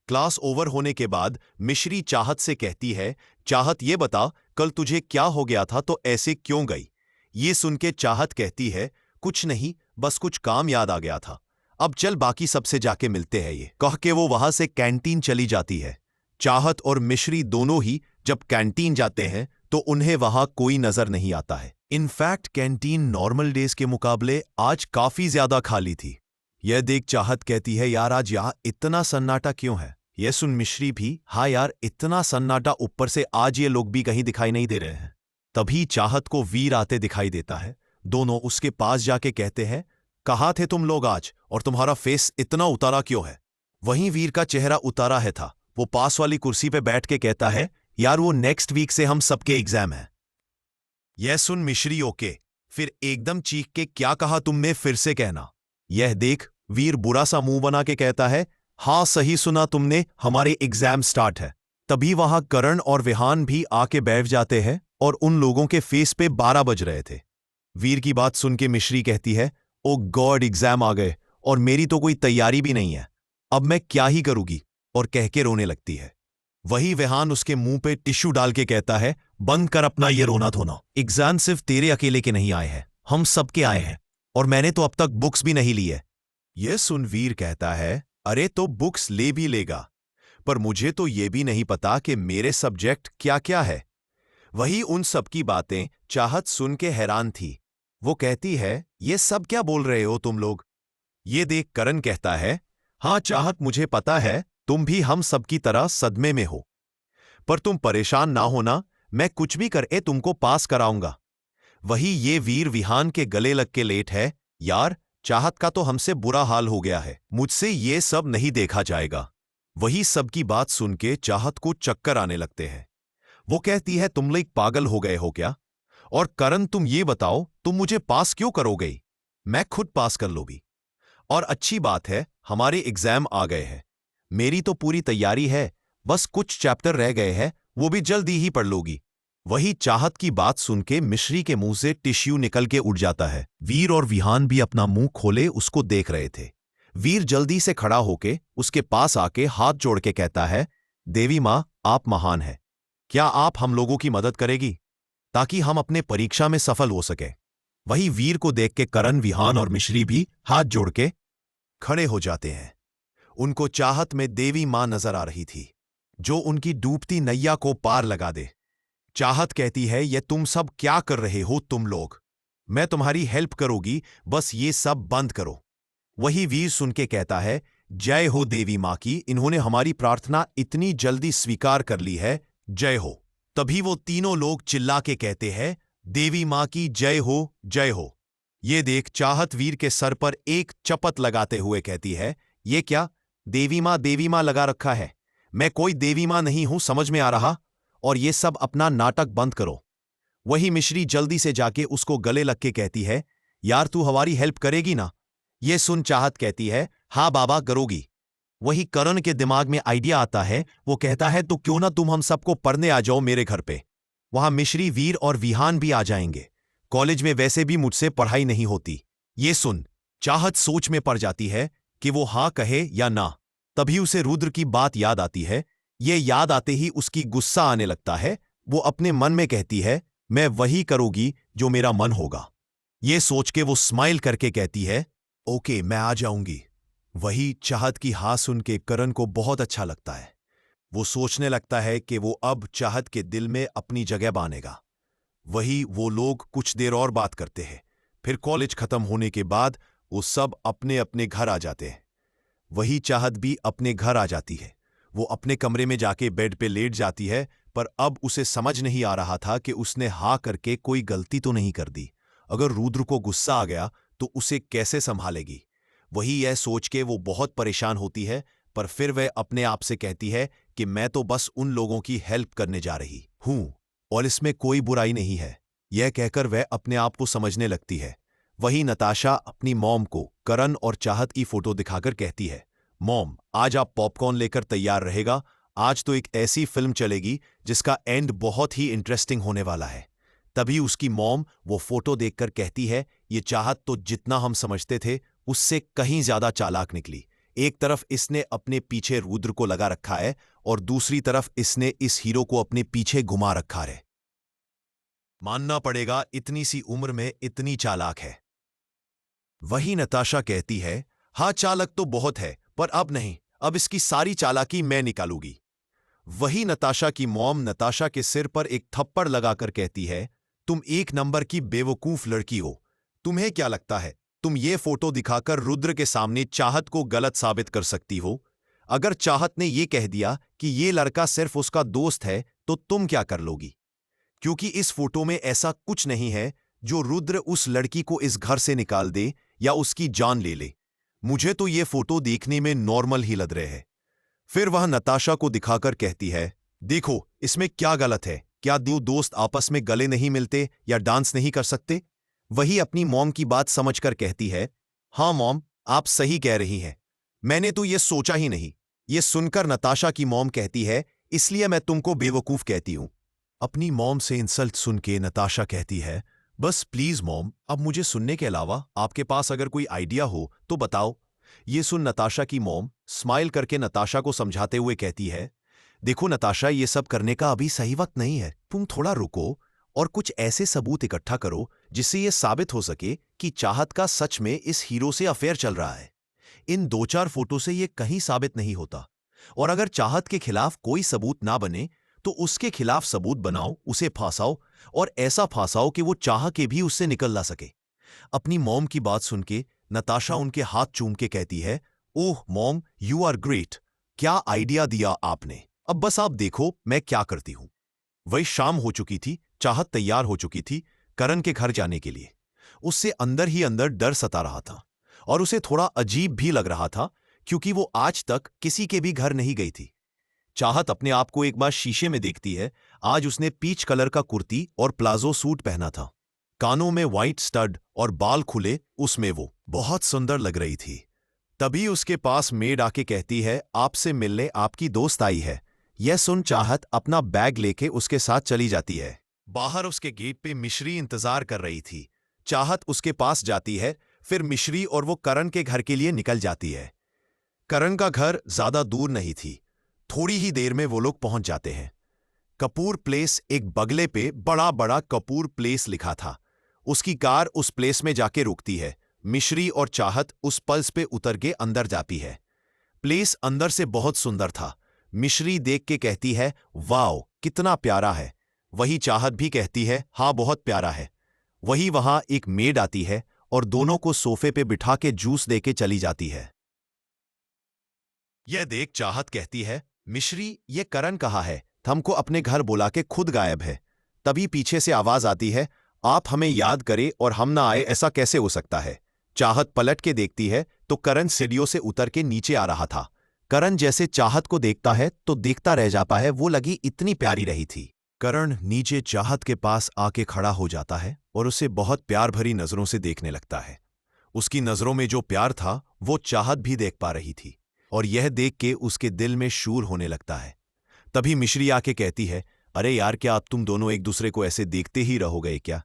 क्लास ओवर होने के बाद मिश्री चाहत से कहती है, चाहत ये बता, कल तुझे क्या हो गया था तो ऐसे क्यों गई? ये सुन के चाहत कहती है, कुछ नहीं, बस कुछ काम याद आ गया था। अब चल बाकी सबसे जाके मिलते हैं। ये कह के वो वहां से कैंटीन चली जाती है। चाहत और मिश्री दोनों ही जब कैंटीन जाते हैं तो उन्हें वहां कोई नजर नहीं आता है। इनफैक्ट कैंटीन नॉर्मल डेज के मुकाबले आज काफी ज्यादा खाली थी। यह देख चाहत कहती है, यार आज यहाँ इतना सन्नाटा क्यों है? यह सुन मिश्री भी, हाँ यार इतना सन्नाटा, ऊपर से आज ये लोग भी कहीं दिखाई नहीं दे रहे हैं। तभी चाहत को वीर आते दिखाई देता है। दोनों उसके पास जाके कहते हैं, कहाँ थे तुम लोग आज, और तुम्हारा फेस इतना उतारा क्यों है? वहीं वीर का चेहरा उतारा है था। वो पास वाली कुर्सी पे बैठ के कहता है, यार वो नेक्स्ट वीक से हम सबके एग्जाम है। यह सुन मिश्री ओके, फिर एकदम चीख के, क्या कहा तुमने, फिर से कहना। यह देख वीर बुरा सा मुंह बना के कहता है, हाँ सही सुना तुमने, हमारे एग्जाम स्टार्ट है। तभी वहां करण और विहान भी आके बैठ जाते हैं और उन लोगों के फेस पे 12 बज रहे थे। वीर की बात सुन के मिश्री कहती है, ओ गॉड एग्जाम आ गए और मेरी तो कोई तैयारी भी नहीं है, अब मैं क्या ही करूंगी, और कह के रोने लगती है। वही विहान उसके मुंह पे टिश्यू डाल के कहता है, बंद कर अपना ये रोना धोना, एग्जाम सिर्फ तेरे अकेले के नहीं आए हैं, हम सबके आए हैं, और मैंने तो अब तक बुक्स भी नहीं ली है। यह सुन वीर कहता है, अरे तो बुक्स ले भी लेगा, पर मुझे तो ये भी नहीं पता कि मेरे सब्जेक्ट क्या क्या है। वही उन सब की बातें चाहत सुन के हैरान थी। वो कहती है, ये सब क्या बोल रहे हो तुम लोग? ये देख करण कहता है, हाँ चाहत मुझे पता है तुम भी हम सबकी तरह सदमे में हो, पर तुम परेशान ना होना, मैं कुछ भी करके तुमको पास कराऊंगा। वही ये वीर विहान के गले लग के लेट है, यार चाहत का तो हमसे बुरा हाल हो गया है, मुझसे ये सब नहीं देखा जाएगा। वही सबकी बात सुन के चाहत को चक्कर आने लगते हैं। वो कहती है, तुम लोग पागल हो गए हो क्या? और करण तुम ये बताओ, तुम मुझे पास क्यों करोगे? मैं खुद पास कर लूंगी। और अच्छी बात है हमारे एग्जाम आ गए हैं, मेरी तो पूरी तैयारी है, बस कुछ चैप्टर रह गए हैं, वो भी जल्दी ही पढ़ लोगी। वही चाहत की बात सुन के मिश्री के मुंह से टिश्यू निकल के उड़ जाता है। वीर और विहान भी अपना मुंह खोले उसको देख रहे थे। वीर जल्दी से खड़ा होके उसके पास आके हाथ जोड़ के कहता है, देवी मां आप महान है, क्या आप हम लोगों की मदद करेगी ताकि हम अपने परीक्षा में सफल हो सके? वही वीर को देख के करण, विहान और मिश्री भी हाथ जोड़ के खड़े हो जाते हैं। उनको चाहत में देवी मां नजर आ रही थी, जो उनकी डूबती नैया को पार लगा दे। चाहत कहती है, ये तुम सब क्या कर रहे हो तुम लोग? मैं तुम्हारी हेल्प करूंगी, बस ये सब बंद करो। वही वीर सुन के कहता है, जय हो देवी मां की, इन्होंने हमारी प्रार्थना इतनी जल्दी स्वीकार कर ली है, जय हो। तभी वो तीनों लोग चिल्ला के कहते हैं, देवी मां की जय हो, जय हो। ये देख चाहत वीर के सर पर एक चपत लगाते हुए कहती है, ये क्या देवी मां लगा रखा है? मैं कोई देवी मां नहीं हूं, समझ में आ रहा? और ये सब अपना नाटक बंद करो। वही मिश्री जल्दी से जाके उसको गले लग के कहती है, यार तू हमारी हेल्प करेगी ना? ये सुन चाहत कहती है, हाँ बाबा करोगी। वही करण के दिमाग में आइडिया आता है, वो कहता है, तो क्यों ना तुम हम सबको पढ़ने आ जाओ मेरे घर पे, वहां मिश्री, वीर और विहान भी आ जाएंगे, कॉलेज में वैसे भी मुझसे पढ़ाई नहीं होती। ये सुन चाहत सोच में पड़ जाती है कि वो हाँ कहे या ना। तभी उसे रुद्र की बात याद आती है। ये याद आते ही उसकी गुस्सा आने लगता है। वो अपने मन में कहती है, मैं वही करूंगी जो मेरा मन होगा। ये सोच के वो स्माइल करके कहती है, ओके मैं आ जाऊंगी। वही चाहत की हाँ सुन के करण को बहुत अच्छा लगता है। वो सोचने लगता है कि वो अब चाहत के दिल में अपनी जगह बांधेगा। वही वो लोग कुछ देर और बात करते हैं। फिर कॉलेज खत्म होने के बाद वो सब अपने अपने घर आ जाते हैं। वही चाहत भी अपने घर आ जाती है। वो अपने कमरे में जाके बेड पे लेट जाती है, पर अब उसे समझ नहीं आ रहा था कि उसने हाँ करके कोई गलती तो नहीं कर दी। अगर रुद्र को गुस्सा आ गया तो उसे कैसे संभालेगी? वही यह सोच के वो बहुत परेशान होती है, पर फिर वह अपने आप से कहती है कि मैं तो बस उन लोगों की हेल्प करने जा रही हूं और इसमें कोई बुराई नहीं है। यह कहकर वह अपने आप को समझने लगती है। वही नताशा अपनी मॉम को करण और चाहत की फोटो दिखाकर कहती है, मॉम आज आप पॉपकॉर्न लेकर तैयार रहेगा, आज तो एक ऐसी फिल्म चलेगी जिसका एंड बहुत ही इंटरेस्टिंग होने वाला है। तभी उसकी मॉम वो फोटो देखकर कहती है, ये चाहत तो जितना हम समझते थे उससे कहीं ज्यादा चालाक निकली। एक तरफ इसने अपने पीछे रुद्र को लगा रखा है और दूसरी तरफ इसने इस हीरो को अपने पीछे घुमा रखा है। मानना पड़ेगा इतनी सी उम्र में इतनी चालाक है। वही नताशा कहती है, हाँ चालाक तो बहुत है, पर अब नहीं, अब इसकी सारी चालाकी मैं निकालूंगी। वही नताशा की मॉम नताशा के सिर पर एक थप्पड़ लगाकर कहती है, तुम एक नंबर की बेवकूफ लड़की हो। तुम्हें क्या लगता है तुम ये फोटो दिखाकर रुद्र के सामने चाहत को गलत साबित कर सकती हो? अगर चाहत ने ये कह दिया कि ये लड़का सिर्फ उसका दोस्त है तो तुम क्या कर लोगी? क्योंकि इस फोटो में ऐसा कुछ नहीं है जो रुद्र उस लड़की को इस घर से निकाल दे या उसकी जान ले ले। मुझे तो ये फोटो देखने में नॉर्मल ही लग रहे हैं। फिर वह नताशा को दिखाकर कहती है, देखो इसमें क्या गलत है? क्या दो दोस्त आपस में गले नहीं मिलते या डांस नहीं कर सकते? वही अपनी मॉम की बात समझकर कहती है, हाँ मॉम, आप सही कह रही हैं। मैंने तो ये सोचा ही नहीं। ये सुनकर नताशा की मॉम कहती है, इसलिए मैं तुमको बेवकूफ कहती हूं। अपनी मॉम से इंसल्ट सुन के नताशा कहती है, बस प्लीज मॉम, अब मुझे सुनने के अलावा आपके पास अगर कोई आइडिया हो तो बताओ। ये सुन नताशा की मॉम स्माइल करके नताशा को समझाते हुए कहती है, देखो नताशा, ये सब करने का अभी सही वक्त नहीं है। तुम थोड़ा रुको और कुछ ऐसे सबूत इकट्ठा करो जिससे यह साबित हो सके कि चाहत का सच में इस हीरो से अफेयर चल रहा है। इन दो चार फोटो से यह कहीं साबित नहीं होता। और अगर चाहत के खिलाफ कोई सबूत ना बने तो उसके खिलाफ सबूत बनाओ, उसे फांसाओ और ऐसा फांसाओ कि वो चाह के भी उससे निकल ना सके। अपनी मॉम की बात सुन के नताशा उनके हाथ चूम के कहती है, ओह मॉम, यू आर ग्रेट। क्या आइडिया दिया आपने। अब बस आप देखो मैं क्या करती हूं। वही शाम हो चुकी थी, चाहत तैयार हो चुकी थी करण के घर जाने के लिए। उससे अंदर ही अंदर डर सता रहा था और उसे थोड़ा अजीब भी लग रहा था क्योंकि वो आज तक किसी के भी घर नहीं गई थी। चाहत अपने आप को एक बार शीशे में देखती है। आज उसने पीच कलर का कुर्ती और प्लाजो सूट पहना था, कानों में व्हाइट स्टड और बाल खुले, उसमें वो बहुत सुंदर लग रही थी। तभी उसके पास मेड आके कहती है, आपसे मिलने आपकी दोस्त आई है। यह सुन चाहत अपना बैग लेके उसके साथ चली जाती है। बाहर उसके गेट पे मिश्री इंतजार कर रही थी। चाहत उसके पास जाती है, फिर मिश्री और वो करण के घर के लिए निकल जाती है। करण का घर ज्यादा दूर नहीं थी, थोड़ी ही देर में वो लोग पहुंच जाते हैं। कपूर प्लेस, एक बगले पे बड़ा बड़ा कपूर प्लेस लिखा था। उसकी कार उस प्लेस में जाके रुकती है। मिश्री और चाहत उस पल्स पे उतर के अंदर जाती है। प्लेस अंदर से बहुत सुंदर था। मिश्री देख के कहती है, वाओ कितना प्यारा है। वही चाहत भी कहती है, हाँ बहुत प्यारा है। वही वहां एक मेड आती है और दोनों को सोफे पे बिठा के जूस दे के चली जाती है। यह देख चाहत कहती है, मिश्री ये करण कहाँ है? हमको अपने घर बुला के खुद गायब है। तभी पीछे से आवाज आती है, आप हमें याद करें और हम ना आए, ऐसा कैसे हो सकता है? चाहत पलट के देखती है तो करण सीढ़ियों से उतर के नीचे आ रहा था। करण जैसे चाहत को देखता है तो देखता रह जाता है, वो लगी इतनी प्यारी रही थी। करण नीचे चाहत के पास आके खड़ा हो जाता है और उसे बहुत प्यार भरी नजरों से देखने लगता है। उसकी नजरों में जो प्यार था वो चाहत भी देख पा रही थी और यह देख के उसके दिल में शूर होने लगता है। तभी मिश्री आके कहती है, अरे यार, क्या अब तुम दोनों एक दूसरे को ऐसे देखते ही रहोगे क्या?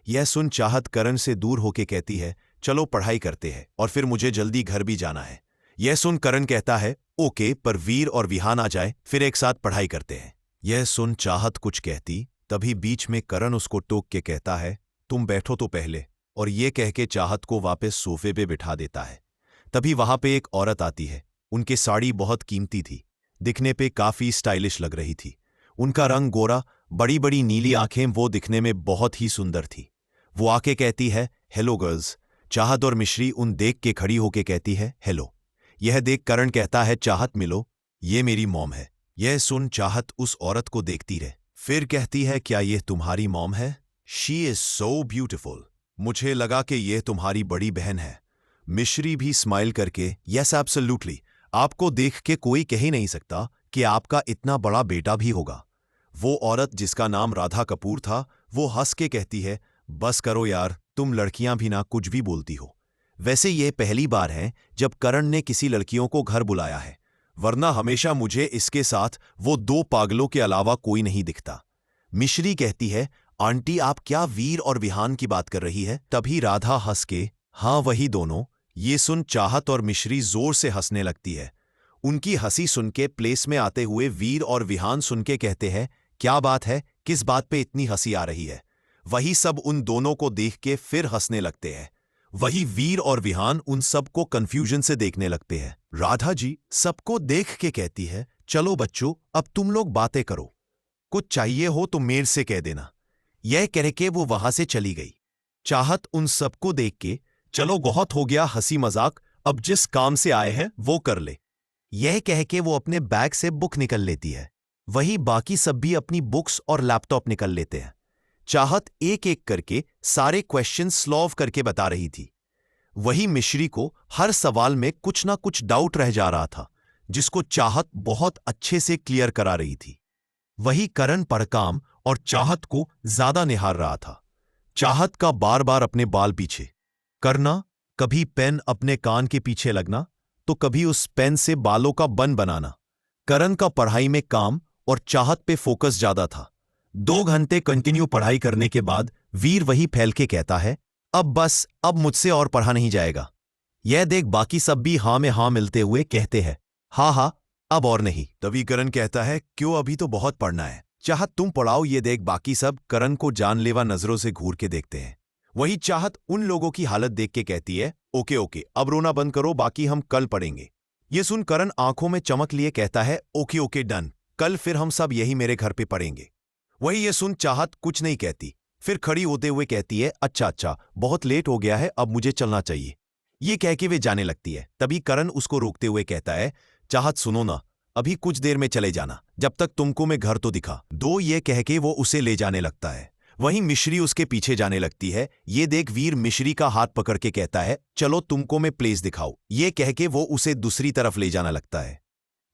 यह सुन चाहत करण से दूर होके कहती है, चलो पढ़ाई करते हैं और फिर मुझे जल्दी घर भी जाना है। यह सुन करण कहता है, ओके, पर वीर और विहान आ जाए फिर एक साथ पढ़ाई करते हैं। यह सुन चाहत कुछ कहती, तभी बीच में करण उसको टोक के कहता है, तुम बैठो तो पहले, और यह कह के चाहत को वापस सोफे पे बिठा देता है। तभी वहां पे एक औरत आती है। उनकी साड़ी बहुत कीमती थी, दिखने पे काफी स्टाइलिश लग रही थी। उनका रंग गोरा, बड़ी बड़ी नीली आंखें, वो दिखने में बहुत ही सुंदर थी। वो आके कहती है, हेलो गर्ल्स। चाहत और मिश्री उन देख के खड़ी होके कहती है, हेलो। यह देख करण कहता है, चाहत मिलो, ये मेरी मॉम है। यह सुन चाहत उस औरत को देखती रहे, फिर कहती है, क्या यह तुम्हारी मॉम है? She is so beautiful. मुझे लगा कि यह तुम्हारी बड़ी बहन है। मिश्री भी स्माइल करके, यस एब्सोल्युटली, आपको देख के कोई कह ही नहीं सकता कि आपका इतना बड़ा बेटा भी होगा। वो औरत जिसका नाम राधा कपूर था, वो हंस के कहती है, बस करो यार, तुम लड़कियां भी ना कुछ भी बोलती हो। वैसे ये पहली बार है जब करण ने किसी लड़कियों को घर बुलाया है, वरना हमेशा मुझे इसके साथ वो दो पागलों के अलावा कोई नहीं दिखता। मिश्री कहती है, आंटी आप क्या वीर और विहान की बात कर रही है? तभी राधा हंस के, हाँ वही दोनों। ये सुन चाहत और मिश्री जोर से हंसने लगती है। उनकी हंसी सुन के प्लेस में आते हुए वीर और विहान सुन के कहते हैं, क्या बात है, किस बात पे इतनी हंसी आ रही है? वही सब उन दोनों को देख के फिर हंसने लगते हैं। वही वीर और विहान उन सबको कंफ्यूजन से देखने लगते हैं। राधा जी सबको देख के कहती है, चलो बच्चों, अब तुम लोग बातें करो, कुछ चाहिए हो तो मेरे से कह देना। यह कह के वो वहां से चली गई। चाहत उन सबको देख के, चलो बहुत हो गया हंसी मजाक, अब जिस काम से आए हैं वो कर ले। यह कह के वो अपने बैग से बुक निकल लेती है। वही बाकी सब भी अपनी बुक्स और लैपटॉप निकल लेते हैं। चाहत एक एक करके सारे क्वेश्चन सॉल्व करके बता रही थी। वही मिश्री को हर सवाल में कुछ ना कुछ डाउट रह जा रहा था, जिसको चाहत बहुत अच्छे से क्लियर करा रही थी। वही करण परकाम और चाहत को ज्यादा निहार रहा था। चाहत का बार बार अपने बाल पीछे करना, कभी पेन अपने कान के पीछे लगना, तो कभी उस पेन से बालों का बन बनाना। करण का पढ़ाई में काम और चाहत पे फोकस ज्यादा था। 2 घंटे कंटिन्यू पढ़ाई करने के बाद वीर वही फैल के कहता है, अब बस, अब मुझसे और पढ़ा नहीं जाएगा। यह देख बाकी सब भी हाँ में हाँ मिलते हुए कहते हैं, हाँ हाँ, अब और नहीं। तभी करण कहता है, क्यों, अभी तो बहुत पढ़ना है। चाहत, तुम पढ़ाओ। ये देख बाकी सब करण को जानलेवा नजरों से घूर के देखते हैं। वही चाहत उन लोगों की हालत देख के कहती है, ओके ओके, अब रोना बंद करो, बाकी हम कल पढ़ेंगे। ये सुन करण आंखों में चमक लिए कहता है, ओके ओके डन, कल फिर हम सब यही मेरे घर पे पढ़ेंगे। वही ये सुन चाहत कुछ नहीं कहती, फिर खड़ी होते हुए कहती है, अच्छा अच्छा, बहुत लेट हो गया है, अब मुझे चलना चाहिए। ये कह के वे जाने लगती है। तभी करण उसको रोकते हुए कहता है, चाहत सुनो ना, अभी कुछ देर में चले जाना, जब तक तुमको मैं घर तो दिखा दो। ये कह के वो उसे ले जाने लगता है। वहीं मिश्री उसके पीछे जाने लगती है। ये देख वीर मिश्री का हाथ पकड़ के कहता है, चलो तुमको मैं प्लेस दिखाऊं। ये कह के वो उसे दूसरी तरफ ले जाना लगता है।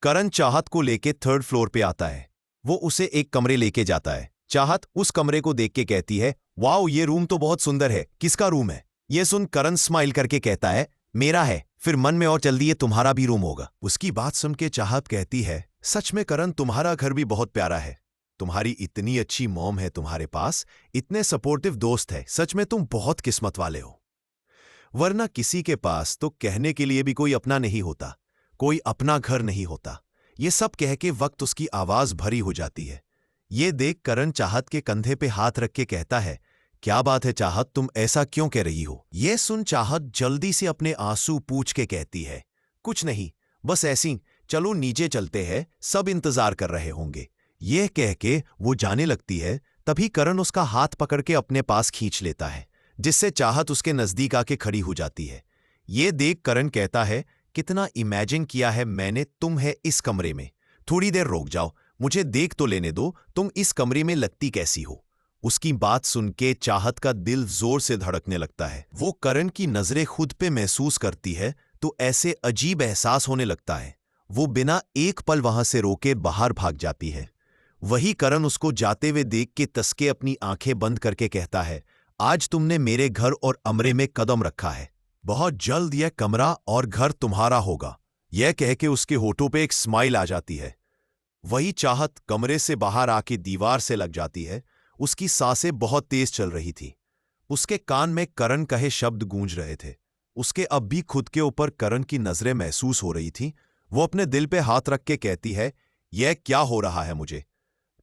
करण चाहत को लेके 3rd फ्लोर पे आता है। वो उसे एक कमरे लेके जाता है। चाहत उस कमरे को देख के कहती है, वाओ, ये रूम तो बहुत सुंदर है, किसका रूम है? ये सुन करण स्माइल करके कहता है, मेरा है। फिर मन में और जल्दी ये तुम्हारा भी रूम होगा। उसकी बात सुन के चाहत कहती है, सच में करण, तुम्हारा घर भी बहुत प्यारा है। तुम्हारी इतनी अच्छी मॉम है तुम्हारे पास, इतने सपोर्टिव दोस्त है, सच में तुम बहुत किस्मत वाले हो। वरना किसी के पास तो कहने के लिए भी कोई अपना नहीं होता, कोई अपना घर नहीं होता। ये सब कह के वक्त उसकी आवाज भरी हो जाती है। ये देख करण चाहत के कंधे पे हाथ रख के कहता है, क्या बात है चाहत, तुम ऐसा क्यों कह रही हो? ये सुन चाहत जल्दी से अपने आंसू पूछ के कहती है, कुछ नहीं, बस ऐसी, चलो नीचे चलते हैं, सब इंतजार कर रहे होंगे। यह कह के वो जाने लगती है। तभी करण उसका हाथ पकड़ के अपने पास खींच लेता है, जिससे चाहत उसके नजदीक आके खड़ी हो जाती है। ये देख करण कहता है, कितना इमेजिन किया है मैंने, तुम है इस कमरे में। थोड़ी देर रुक जाओ, मुझे देख तो लेने दो, तुम इस कमरे में लगती कैसी हो। उसकी बात सुन के चाहत का दिल जोर से धड़कने लगता है। वो करण की नजरें खुद पे महसूस करती है तो ऐसे अजीब एहसास होने लगता है। वो बिना एक पल वहां से रोके बाहर भाग जाती है। वही करण उसको जाते हुए देख के तसके अपनी आंखें बंद करके कहता है, आज तुमने मेरे घर और अमरे में कदम रखा है, बहुत जल्द यह कमरा और घर तुम्हारा होगा। यह कह के उसके होठों पे एक स्माइल आ जाती है। वही चाहत कमरे से बाहर आके दीवार से लग जाती है। उसकी सांसें बहुत तेज चल रही थी। उसके कान में करण कहे शब्द गूंज रहे थे। उसके अब भी खुद के ऊपर करण की नजरें महसूस हो रही थी। वो अपने दिल पे हाथ रख के कहती है, यह क्या हो रहा है मुझे?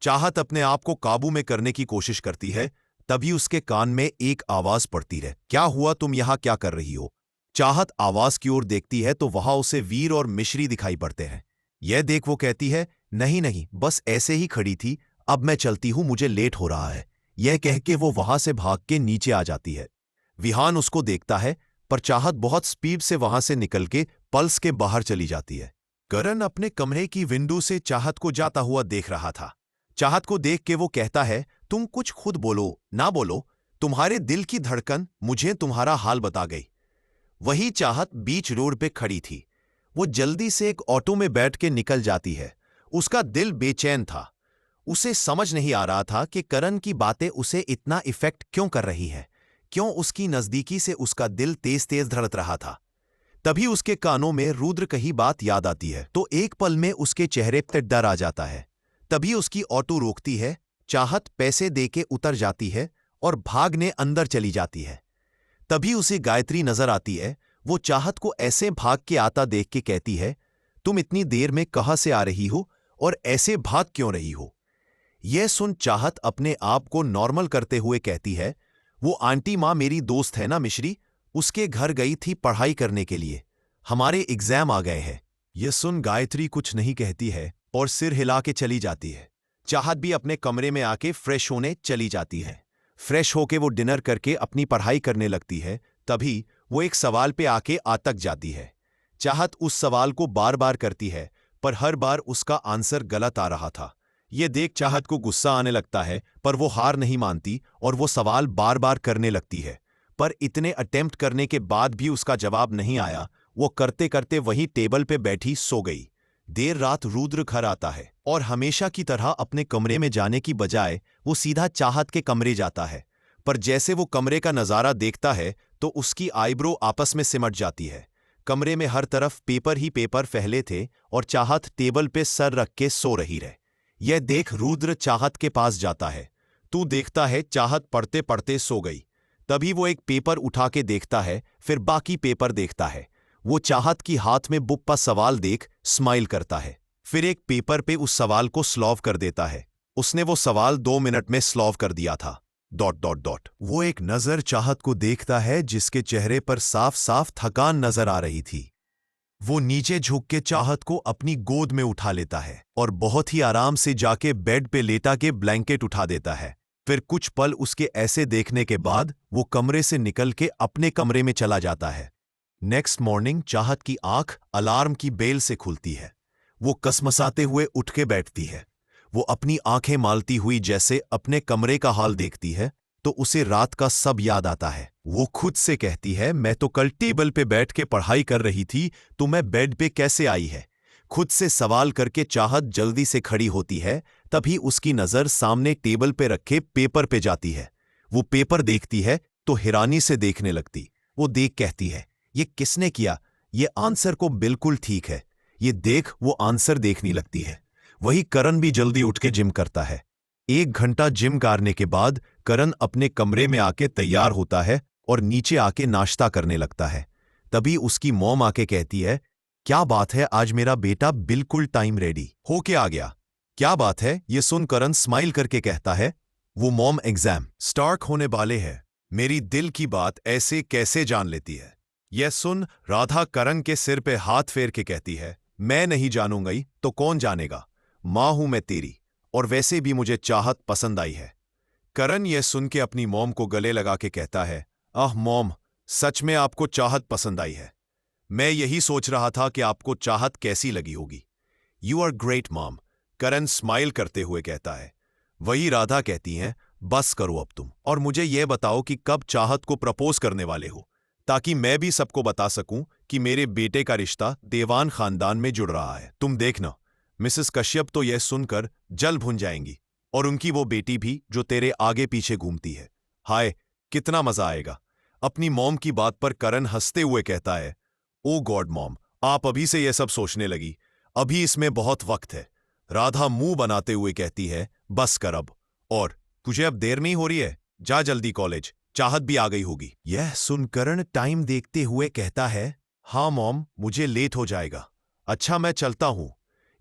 चाहत अपने आप को काबू में करने की कोशिश करती है। तभी उसके कान में एक आवाज पड़ती है, क्या हुआ, तुम यहां क्या कर रही हो? चाहत आवाज की ओर देखती है तो वहां उसे वीर और मिश्री दिखाई पड़ते हैं। यह देख वो कहती है, नहीं नहीं, बस ऐसे ही खड़ी थी, अब मैं चलती हूं, मुझे लेट हो रहा है। यह कह के वो वहां से भाग के नीचे आ जाती है। विहान उसको देखता है, पर चाहत बहुत स्पीड से वहां से निकल के पल्स के बाहर चली जाती है। करण अपने कमरे की विंडो से चाहत को जाता हुआ देख रहा था। चाहत को देख के वो कहता है, तुम कुछ खुद बोलो ना बोलो, तुम्हारे दिल की धड़कन मुझे तुम्हारा हाल बता गई। वही चाहत बीच रोड पे खड़ी थी। वो जल्दी से एक ऑटो में बैठ के निकल जाती है। उसका दिल बेचैन था। उसे समझ नहीं आ रहा था कि करण की बातें उसे इतना इफेक्ट क्यों कर रही है, क्यों उसकी नजदीकी से उसका दिल तेज तेज धड़क रहा था। तभी उसके कानों में रुद्र कही बात याद आती है तो एक पल में उसके चेहरे पर डर आ जाता है। तभी उसकी ऑटो रोकती है। चाहत पैसे देके उतर जाती है और भागने अंदर चली जाती है। तभी उसे गायत्री नजर आती है। वो चाहत को ऐसे भाग के आता देख के कहती है, तुम इतनी देर में कहां से आ रही हो और ऐसे भाग क्यों रही हो? यह सुन चाहत अपने आप को नॉर्मल करते हुए कहती है, वो आंटी माँ मेरी दोस्त है ना मिश्री, उसके घर गई थी पढ़ाई करने के लिए, हमारे एग्जाम आ गए हैं। यह सुन गायत्री कुछ नहीं कहती है और सिर हिला के चली जाती है। चाहत भी अपने कमरे में आके फ्रेश होने चली जाती है। फ्रेश होके वो डिनर करके अपनी पढ़ाई करने लगती है। तभी वो एक सवाल पे आके अटक जाती है। चाहत उस सवाल को बार बार करती है पर हर बार उसका आंसर गलत आ रहा था। ये देख चाहत को गुस्सा आने लगता है पर वो हार नहीं मानती और वो सवाल बार बार करने लगती है। पर इतने अटेम्प्ट करने के बाद भी उसका जवाब नहीं आया। वो करते करते वहीं टेबल पे बैठी सो गई। देर रात रुद्र घर आता है और हमेशा की तरह अपने कमरे में जाने की बजाय वो सीधा चाहत के कमरे जाता है। पर जैसे वो कमरे का नज़ारा देखता है तो उसकी आईब्रो आपस में सिमट जाती है। कमरे में हर तरफ पेपर ही पेपर फैले थे और चाहत टेबल पे सर रख के सो रही रहे। यह देख रुद्र चाहत के पास जाता है। तू देखता है चाहत पढ़ते पढ़ते सो गई। तभी वो एक पेपर उठा के देखता है, फिर बाकी पेपर देखता है। वो चाहत की हाथ में बुक का सवाल देख स्माइल करता है, फिर एक पेपर पे उस सवाल को सॉल्व कर देता है। उसने वो सवाल 2 मिनट में सॉल्व कर दिया था। ... वो एक नजर चाहत को देखता है जिसके चेहरे पर साफ साफ थकान नजर आ रही थी। वो नीचे झुक के चाहत को अपनी गोद में उठा लेता है और बहुत ही आराम से जाके बेड पे लेटा के ब्लैंकेट उठा देता है। फिर कुछ पल उसके ऐसे देखने के बाद वो कमरे से निकल के अपने कमरे में चला जाता है। नेक्स्ट मॉर्निंग चाहत की आंख अलार्म की बेल से खुलती है। वो कसमसाते हुए उठ के बैठती है। वो अपनी आंखें मालती हुई जैसे अपने कमरे का हाल देखती है तो उसे रात का सब याद आता है। वो खुद से कहती है, मैं तो कल टेबल पे बैठ के पढ़ाई कर रही थी तो मैं बेड पे कैसे आई है। खुद से सवाल करके चाहत जल्दी से खड़ी होती है। तभी उसकी नजर सामने टेबल पे रखे पेपर पे जाती है। वो पेपर देखती है तो हैरानी से देखने लगती। वो देख कहती है, ये किसने किया? ये आंसर को बिल्कुल ठीक है। ये देख वो आंसर देखने लगती है। वही करण भी जल्दी उठ के जिम करता है। 1 घंटा जिम करने के बाद करण अपने कमरे में आके तैयार होता है और नीचे आके नाश्ता करने लगता है। तभी उसकी मॉम आके कहती है, क्या बात है, आज मेरा बेटा बिल्कुल टाइम रेडी होके आ गया। क्या बात है? ये सुन करण स्माइल करके कहता है, वो मॉम एग्जाम स्टार्ट होने वाले हैं। मेरी दिल की बात ऐसे कैसे जान लेती है? यह सुन राधा करण के सिर पे हाथ फेर के कहती है, मैं नहीं जानूंगी तो कौन जानेगा। मां हूं मैं तेरी, और वैसे भी मुझे चाहत पसंद आई है। करण यह सुन के अपनी मॉम को गले लगा के कहता है, आह मॉम, सच में आपको चाहत पसंद आई है। मैं यही सोच रहा था कि आपको चाहत कैसी लगी होगी। You are great mom, Karan smile करते हुए कहता है। वही राधा कहती हैं, बस करो अब तुम, और मुझे यह बताओ कि कब चाहत को प्रपोज करने वाले हो, ताकि मैं भी सबको बता सकूं कि मेरे बेटे का रिश्ता देवान खानदान में जुड़ रहा है। तुम देखना, मिसेस कश्यप तो यह सुनकर जल भुन जाएंगी, और उनकी वो बेटी भी जो तेरे आगे पीछे घूमती है। हाय, कितना मजा आएगा। अपनी मॉम की बात पर करण हंसते हुए कहता है, ओ गॉड मॉम, आप अभी से यह सब सोचने लगी? अभी इसमें बहुत वक्त है। राधा मुंह बनाते हुए कहती है, बस कर अब, और तुझे अब देर नहीं हो रही है? जा जल्दी कॉलेज, चाहत भी आ गई होगी। यह सुन करण टाइम देखते हुए कहता है, हाँ मॉम, मुझे लेट हो जाएगा। अच्छा मैं चलता हूं।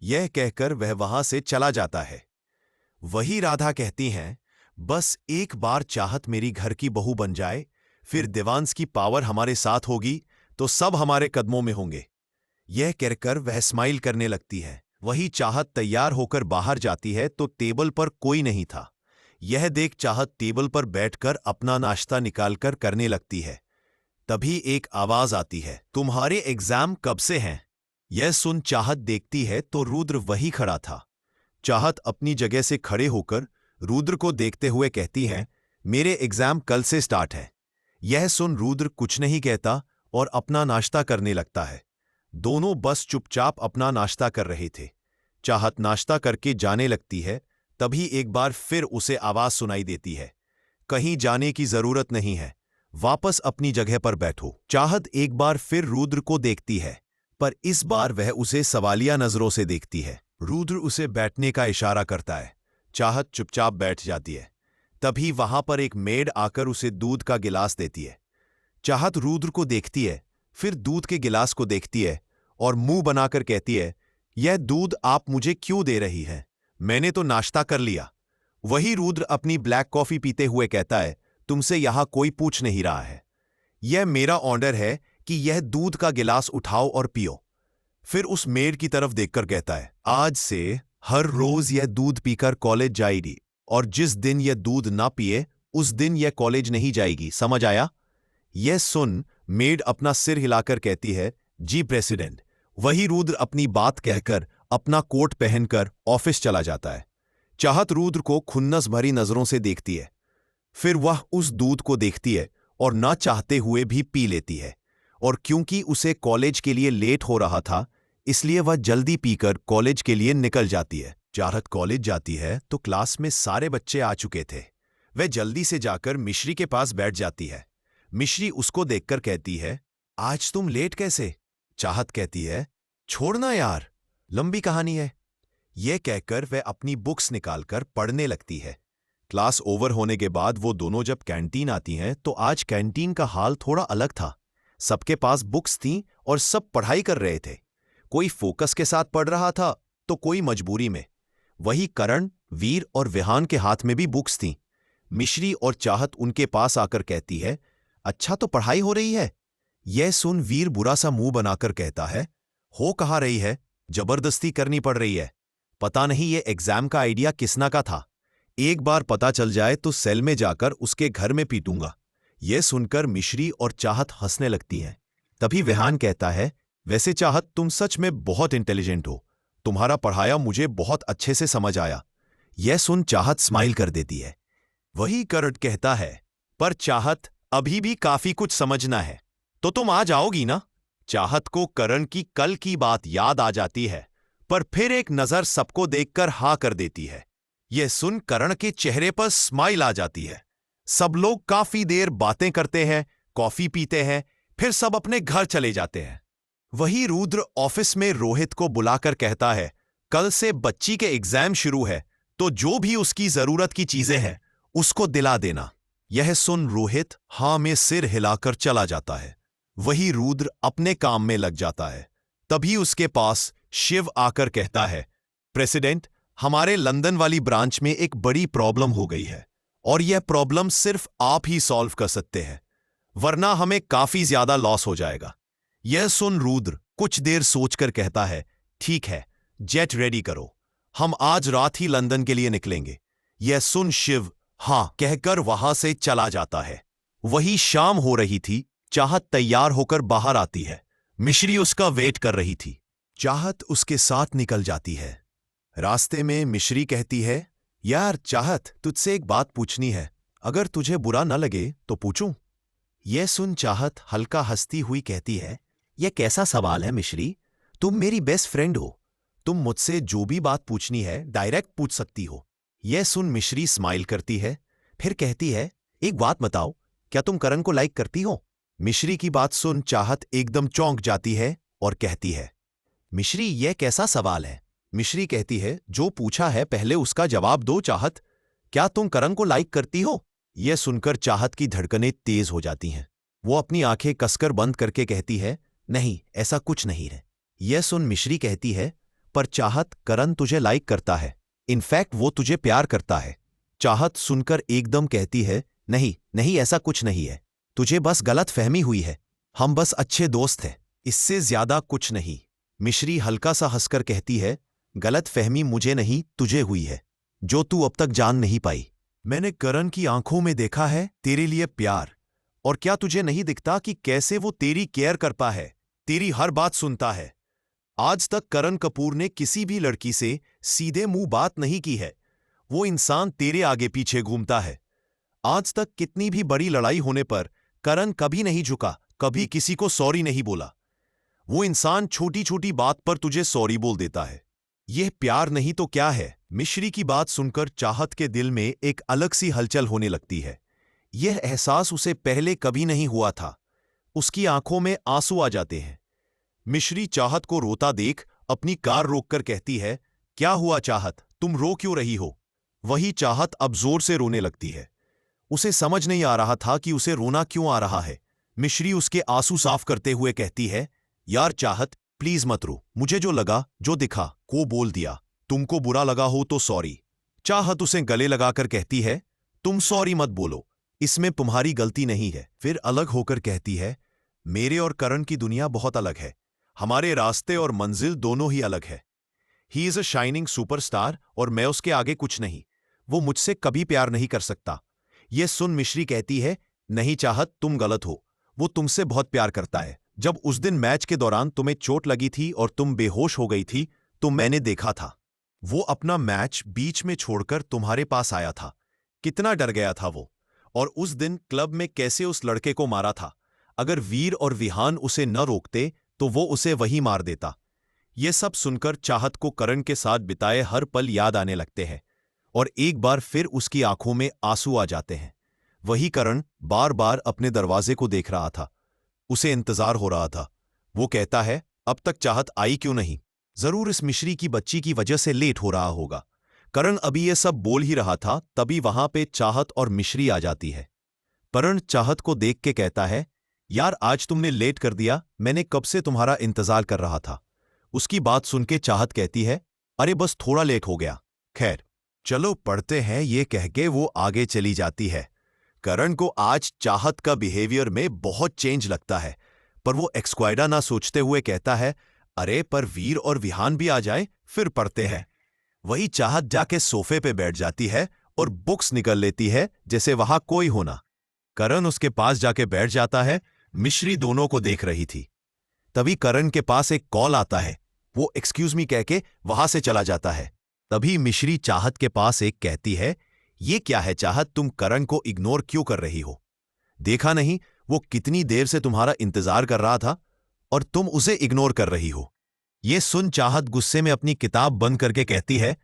यह कहकर वह वहां से चला जाता है। वही राधा कहती हैं, बस एक बार चाहत मेरी घर की बहू बन जाए, फिर देवांश की पावर हमारे साथ होगी तो सब हमारे कदमों में होंगे। यह कहकर वह स्माइल करने लगती है। वही चाहत तैयार होकर बाहर जाती है तो टेबल पर कोई नहीं था। यह देख चाहत टेबल पर बैठकर अपना नाश्ता निकालकर करने लगती है। तभी एक आवाज आती है, तुम्हारे एग्जाम कब से हैं? यह सुन चाहत देखती है तो रुद्र वही खड़ा था। चाहत अपनी जगह से खड़े होकर रुद्र को देखते हुए कहती है, मेरे एग्जाम कल से स्टार्ट है। यह सुन रुद्र कुछ नहीं कहता और अपना नाश्ता करने लगता है। दोनों बस चुपचाप अपना नाश्ता कर रहे थे। चाहत नाश्ता करके जाने लगती है, तभी एक बार फिर उसे आवाज सुनाई देती है, कहीं जाने की जरूरत नहीं है, वापस अपनी जगह पर बैठो। चाहत एक बार फिर रुद्र को देखती है, पर इस बार वह उसे सवालिया नजरों से देखती है। रुद्र उसे बैठने का इशारा करता है। चाहत चुपचाप बैठ जाती है। तभी वहां पर एक मेड आकर उसे दूध का गिलास देती है। चाहत रुद्र को देखती है, फिर दूध के गिलास को देखती है और मुंह बनाकर कहती है, यह दूध आप मुझे क्यों दे रही है? मैंने तो नाश्ता कर लिया। वही रुद्र अपनी ब्लैक कॉफी पीते हुए कहता है, तुमसे यहां कोई पूछ नहीं रहा है। यह मेरा ऑर्डर है कि यह दूध का गिलास उठाओ और पियो। फिर उस मेड की तरफ देखकर कहता है, आज से हर रोज यह दूध पीकर कॉलेज जाएगी, और जिस दिन यह दूध ना पिए उस दिन यह कॉलेज नहीं जाएगी, समझ आया? यह सुन मेड अपना सिर हिलाकर कहती है, जी प्रेसिडेंट। वही रुद्र अपनी बात कहकर अपना कोट पहनकर ऑफिस चला जाता है। चाहत रुद्र को खुन्नस भरी नजरों से देखती है। फिर वह उस दूध को देखती है और ना चाहते हुए भी पी लेती है। और क्योंकि उसे कॉलेज के लिए लेट हो रहा था, इसलिए वह जल्दी पीकर कॉलेज के लिए निकल जाती है। चाहत कॉलेज जाती है तो क्लास में सारे बच्चे आ चुके थे। वह जल्दी से जाकर मिश्री के पास बैठ जाती है। मिश्री उसको देखकर कहती है, आज तुम लेट कैसे? चाहत कहती है, छोड़ना यार, लंबी कहानी है। यह कहकर वह अपनी बुक्स निकालकर पढ़ने लगती है। क्लास ओवर होने के बाद वो दोनों जब कैंटीन आती हैं तो आज कैंटीन का हाल थोड़ा अलग था। सबके पास बुक्स थीं और सब पढ़ाई कर रहे थे। कोई फोकस के साथ पढ़ रहा था तो कोई मजबूरी में। वही करण, वीर और विहान के हाथ में भी बुक्स थीं। मिश्री और चाहत उनके पास आकर कहती है, अच्छा तो पढ़ाई हो रही है। यह सुन वीर बुरा सा मुंह बनाकर कहता है, हो कहाँ रही है, जबरदस्ती करनी पड़ रही है। पता नहीं ये एग्जाम का आइडिया किसना का था। एक बार पता चल जाए तो सेल में जाकर उसके घर में पीटूंगा। यह सुनकर मिश्री और चाहत हंसने लगती हैं। तभी विहान कहता है, वैसे चाहत तुम सच में बहुत इंटेलिजेंट हो। तुम्हारा पढ़ाया मुझे बहुत अच्छे से समझ आया। यह सुन चाहत स्माइल कर देती है। वही करण कहता है, पर चाहत अभी भी काफी कुछ समझना है, तो तुम आ जाओगी ना? चाहत को करण की कल की बात याद आ जाती है, पर फिर एक नजर सबको देखकर हाँ कर देती है। यह सुन करण के चेहरे पर स्माइल आ जाती है। सब लोग काफी देर बातें करते हैं, कॉफी पीते हैं, फिर सब अपने घर चले जाते हैं। वही रुद्र ऑफिस में रोहित को बुलाकर कहता है, कल से बच्ची के एग्जाम शुरू है, तो जो भी उसकी जरूरत की चीजें हैं उसको दिला देना। यह सुन रोहित हाँ में सिर हिलाकर चला जाता है। वही रुद्र अपने काम में लग जाता है। तभी उसके पास शिव आकर कहता है, प्रेसिडेंट, हमारे लंदन वाली ब्रांच में एक बड़ी प्रॉब्लम हो गई है और यह प्रॉब्लम सिर्फ आप ही सॉल्व कर सकते हैं, वरना हमें काफी ज्यादा लॉस हो जाएगा। यह सुन रुद्र कुछ देर सोचकर कहता है, ठीक है, जेट रेडी करो, हम आज रात ही लंदन के लिए निकलेंगे। यह सुन शिव हाँ कहकर वहां से चला जाता है। वही शाम हो रही थी। चाहत तैयार होकर बाहर आती है। मिश्री उसका वेट कर रही थी। चाहत उसके साथ निकल जाती है। रास्ते में मिश्री कहती है, यार चाहत, तुझसे एक बात पूछनी है, अगर तुझे बुरा न लगे तो पूछूं? यह सुन चाहत हल्का हंसती हुई कहती है, यह कैसा सवाल है मिश्री? तुम मेरी बेस्ट फ्रेंड हो। तुम मुझसे जो भी बात पूछनी है डायरेक्ट पूछ सकती हो। यह सुन मिश्री स्माइल करती है, फिर कहती है, एक बात बताओ, क्या तुम करण को लाइक करती हो? मिश्री की बात सुन चाहत एकदम चौंक जाती है और कहती है, मिश्री यह कैसा सवाल है? मिश्री कहती है, जो पूछा है पहले उसका जवाब दो चाहत। क्या तुम करण को लाइक करती हो? यह सुनकर चाहत की धड़कनें तेज हो जाती हैं। वो अपनी आंखें कसकर बंद करके कहती है, नहीं, ऐसा कुछ नहीं है। यह सुन मिश्री कहती है, पर चाहत, करण तुझे लाइक करता है, इनफैक्ट वो तुझे प्यार करता है। चाहत सुनकर एकदम कहती है, नहीं नहीं, ऐसा कुछ नहीं है, तुझे बस गलत फहमी हुई है, हम बस अच्छे दोस्त हैं, इससे ज्यादा कुछ नहीं। मिश्री हल्का सा हंसकर कहती है, गलत फहमी मुझे नहीं तुझे हुई है, जो तू अब तक जान नहीं पाई। मैंने करण की आंखों में देखा है तेरे लिए प्यार, और क्या तुझे नहीं दिखता कि कैसे वो तेरी केयर करता है, तेरी हर बात सुनता है। आज तक करण कपूर ने किसी भी लड़की से सीधे मुंह बात नहीं की है। वो इंसान तेरे आगे पीछे घूमता है। आज तक कितनी भी बड़ी लड़ाई होने पर करण कभी नहीं झुका, कभी किसी को सॉरी नहीं बोला। वो इंसान छोटी छोटी बात पर तुझे सॉरी बोल देता है। यह प्यार नहीं तो क्या है? मिश्री की बात सुनकर चाहत के दिल में एक अलग सी हलचल होने लगती है। यह एहसास उसे पहले कभी नहीं हुआ था। उसकी आंखों में आंसू आ जाते हैं। मिश्री चाहत को रोता देख अपनी कार रोककर कहती है, क्या हुआ चाहत, तुम रो क्यों रही हो? वही चाहत अब जोर से रोने लगती है। उसे समझ नहीं आ रहा था कि उसे रोना क्यों आ रहा है। मिश्री उसके आंसू साफ करते हुए कहती है, यार चाहत, प्लीज मत रो, मुझे जो लगा, जो दिखा, को बोल दिया, तुमको बुरा लगा हो तो सॉरी। चाहत उसे गले लगाकर कहती है, तुम सॉरी मत बोलो, इसमें तुम्हारी गलती नहीं है। फिर अलग होकर कहती है, मेरे और करण की दुनिया बहुत अलग है, हमारे रास्ते और मंजिल दोनों ही अलग है। He is a shining superstar और मैं उसके आगे कुछ नहीं। वो मुझसे कभी प्यार नहीं कर सकता। यह सुन मिश्री कहती है, नहीं चाहत, तुम गलत हो, वो तुमसे बहुत प्यार करता है। जब उस दिन मैच के दौरान तुम्हें चोट लगी थी और तुम बेहोश हो गई थी तो मैंने देखा था। वो अपना मैच बीच में छोड़कर तुम्हारे पास आया था। कितना डर गया था वो, और उस दिन क्लब में कैसे उस लड़के को मारा था। अगर वीर और विहान उसे न रोकते तो वो उसे वहीं मार देता। ये सब सुनकर चाहत को करण के साथ बिताए हर पल याद आने लगते हैं और एक बार फिर उसकी आंखों में आंसू आ जाते हैं। वही करण बार बार अपने दरवाजे को देख रहा था। उसे इंतजार हो रहा था। वो कहता है, अब तक चाहत आई क्यों नहीं? जरूर इस मिश्री की बच्ची की वजह से लेट हो रहा होगा। करण अभी ये सब बोल ही रहा था, तभी वहां पे चाहत और मिश्री आ जाती है। करण चाहत को देख के कहता है, यार आज तुमने लेट कर दिया, मैंने कब से तुम्हारा इंतजार कर रहा था। उसकी बात सुन के चाहत कहती है, अरे बस थोड़ा लेट हो गया, खैर चलो पढ़ते हैं। ये कह के वो आगे चली जाती है। करण को आज चाहत का बिहेवियर में बहुत चेंज लगता है, पर वो एक्सक्वाइडा ना सोचते हुए कहता है, अरे पर वीर और विहान भी आ जाए फिर पढ़ते हैं। वही चाहत जाके सोफे पे बैठ जाती है और बुक्स निकल लेती है जैसे वहां कोई होना। करण उसके पास जाके बैठ जाता है। मिश्री दोनों को देख रही थी। तभी करण के पास एक कॉल आता है। वो एक्सक्यूज मी कह के वहां से चला जाता है। तभी मिश्री चाहत के पास एक कहती है, ये क्या है चाहत, तुम करण को इग्नोर क्यों कर रही हो? देखा नहीं वो कितनी देर से तुम्हारा इंतजार कर रहा था और तुम उसे इग्नोर कर रही हो। ये सुन चाहत गुस्से में अपनी किताब बंद करके कहती है,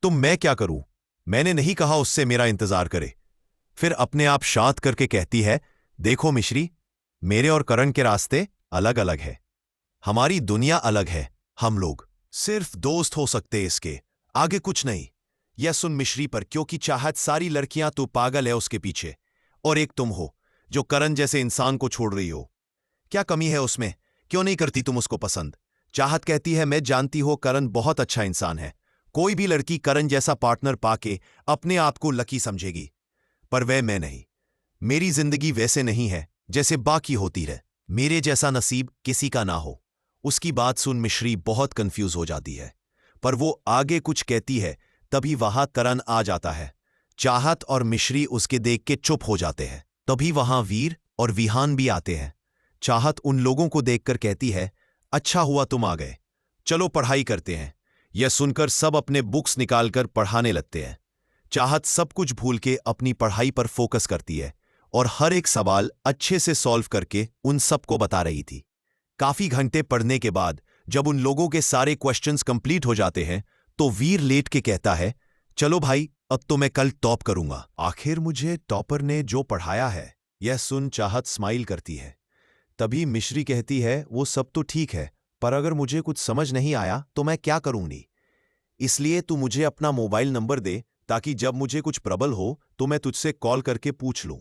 तुम मैं क्या करूं? मैंने नहीं कहा उससे मेरा इंतजार करे। फिर अपने आप शांत करके कहती है, देखो मिश्री, मेरे और करण के रास्ते अलग अलग है। हमारी दुनिया अलग है। हम लोग सिर्फ दोस्त हो सकते, इसके आगे कुछ नहीं। यह सुन मिश्री पर, क्योंकि चाहत सारी लड़कियां तो पागल है उसके पीछे, और एक तुम हो जो करण जैसे इंसान को छोड़ रही हो। क्या कमी है उसमें? क्यों नहीं करती तुम उसको पसंद? चाहत कहती है, मैं जानती हो करण बहुत अच्छा इंसान है। कोई भी लड़की करण जैसा पार्टनर पाके अपने आप को लकी समझेगी, पर वह मैं नहीं। मेरी जिंदगी वैसे नहीं है जैसे बाकी होती है। मेरे जैसा नसीब किसी का ना हो। उसकी बात सुन मिश्री बहुत कंफ्यूज हो जाती है, पर वो आगे कुछ कहती है। तभी वहां करण आ जाता है। चाहत और मिश्री उसके देख के चुप हो जाते हैं। तभी वहां वीर और विहान भी आते हैं। चाहत उन लोगों को देखकर कहती है, अच्छा हुआ तुम आ गए, चलो पढ़ाई करते हैं। यह सुनकर सब अपने बुक्स निकालकर पढ़ाने लगते हैं। चाहत सब कुछ भूल के अपनी पढ़ाई पर फोकस करती है और हर एक सवाल अच्छे से सॉल्व करके उन सबको बता रही थी। काफी घंटे पढ़ने के बाद जब उन लोगों के सारे क्वेश्चंस कंप्लीट हो जाते हैं तो वीर लेट के कहता है, चलो भाई अब तो मैं कल टॉप करूंगा। आखिर मुझे टॉपर ने जो पढ़ाया है। यह सुन चाहत स्माइल करती है। तभी मिश्री कहती है, वो सब तो ठीक है, पर अगर मुझे कुछ समझ नहीं आया तो मैं क्या करूंगी? इसलिए तू मुझे अपना मोबाइल नंबर दे, ताकि जब मुझे कुछ प्रॉब्लम हो तो मैं तुझसे कॉल करके पूछ लूं।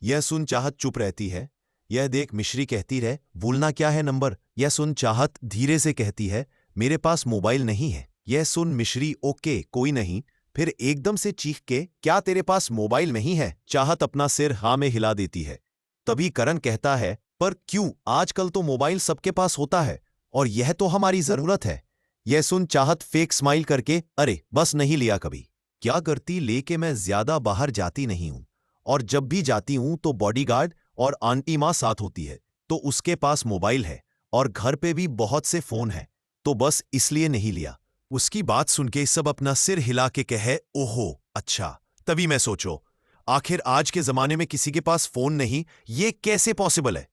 यह सुन चाहत चुप रहती है। यह देख मिश्री कहती रहे, भूलना क्या है नंबर? यह सुन चाहत धीरे से कहती है, मेरे पास मोबाइल नहीं है। यह सुन मिश्री, ओके कोई नहीं। फिर एकदम से चीख के, क्या तेरे पास मोबाइल नहीं है? चाहत अपना सिर हाँ में हिला देती है। तभी करण कहता है, पर क्यों? आजकल तो मोबाइल सबके पास होता है और यह तो हमारी जरूरत है। यह सुन चाहत फेक स्माइल करके, अरे बस नहीं लिया कभी। क्या करती, लेके मैं ज्यादा बाहर जाती नहीं हूं, और जब भी जाती हूं तो बॉडीगार्ड और आंटी मां साथ होती है, तो उसके पास मोबाइल है और घर पे भी बहुत से फोन है, तो बस इसलिए नहीं लिया। उसकी बात सुन के सब अपना सिर हिला के कहे, ओहो अच्छा। तभी मैं सोचो, आखिर आज के जमाने में किसी के पास फोन नहीं, ये कैसे पॉसिबल है?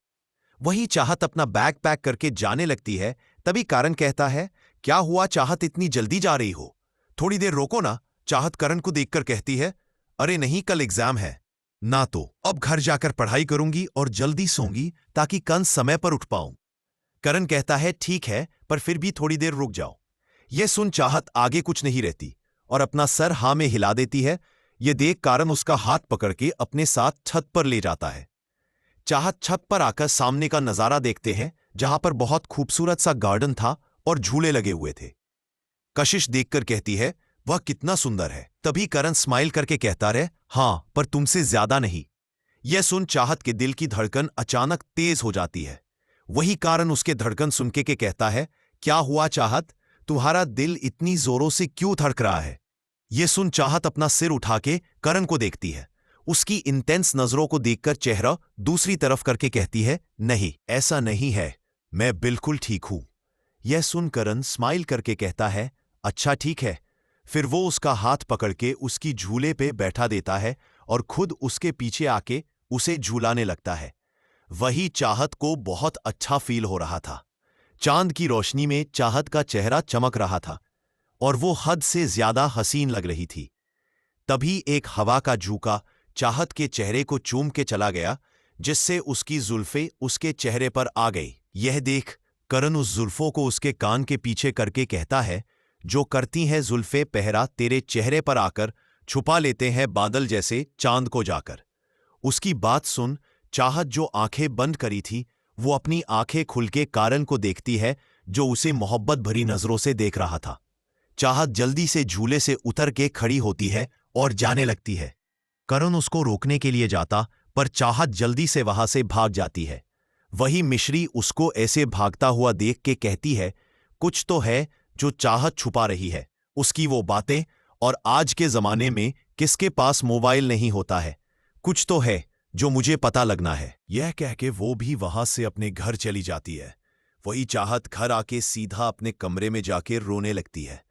वही चाहत अपना बैग पैक करके जाने लगती है। तभी कारण कहता है, क्या हुआ चाहत, इतनी जल्दी जा रही हो? थोड़ी देर रोको ना। चाहत करण को देखकर कहती है, अरे नहीं कल एग्जाम है ना, तो अब घर जाकर पढ़ाई करूंगी और जल्दी सोऊंगी ताकि कल समय पर उठ पाऊं। करण कहता है, ठीक है, पर फिर भी थोड़ी देर रुक जाओ। यह सुन चाहत आगे कुछ नहीं रहती और अपना सर हाँ में हिला देती है। यह देख कारण उसका हाथ पकड़ के अपने साथ छत पर ले जाता है। चाहत छत पर आकर सामने का नजारा देखते हैं, जहां पर बहुत खूबसूरत सा गार्डन था और झूले लगे हुए थे। कशिश देखकर कहती है, वह कितना सुंदर है। तभी करण स्माइल करके कहता रहे, हां पर तुमसे ज्यादा नहीं। यह सुन चाहत के दिल की धड़कन अचानक तेज हो जाती है। वही कारण उसके धड़कन सुन के कहता है, क्या हुआ चाहत, तुम्हारा दिल इतनी जोरों से क्यों धड़क रहा है? यह सुन चाहत अपना सिर उठा के करण को देखती है। उसकी इंटेंस नजरों को देखकर चेहरा दूसरी तरफ करके कहती है, नहीं ऐसा नहीं है, मैं बिल्कुल ठीक हूं। यह सुन करण स्माइल करके कहता है, अच्छा ठीक है। फिर वो उसका हाथ पकड़ के उसकी झूले पे बैठा देता है और खुद उसके पीछे आके उसे झूलाने लगता है। वही चाहत को बहुत अच्छा फील हो रहा था। चांद की रोशनी में चाहत का चेहरा चमक रहा था और वो हद से ज्यादा हसीन लग रही थी। तभी एक हवा का झोंका चाहत के चेहरे को चूम के चला गया, जिससे उसकी जुल्फें उसके चेहरे पर आ गई। यह देख करण उस जुल्फों को उसके कान के पीछे करके कहता है, जो करती हैं जुल्फें पहरा तेरे चेहरे पर आकर, छुपा लेते हैं बादल जैसे चांद को जाकर। उसकी बात सुन चाहत जो आंखें बंद करी थी, वो अपनी आंखें खुल के कारण को देखती है, जो उसे मोहब्बत भरी नजरों से देख रहा था। चाहत जल्दी से झूले से उतर के खड़ी होती है और जाने लगती है। करण उसको रोकने के लिए जाता, पर चाहत जल्दी से वहां से भाग जाती है। वही मिश्री उसको ऐसे भागता हुआ देख के कहती है, कुछ तो है जो चाहत छुपा रही है, उसकी वो बातें, और आज के जमाने में किसके पास मोबाइल नहीं होता है, कुछ तो है जो मुझे पता लगना है। यह कह के वो भी वहां से अपने घर चली जाती है। वही चाहत घर आके सीधा अपने कमरे में जाके रोने लगती है।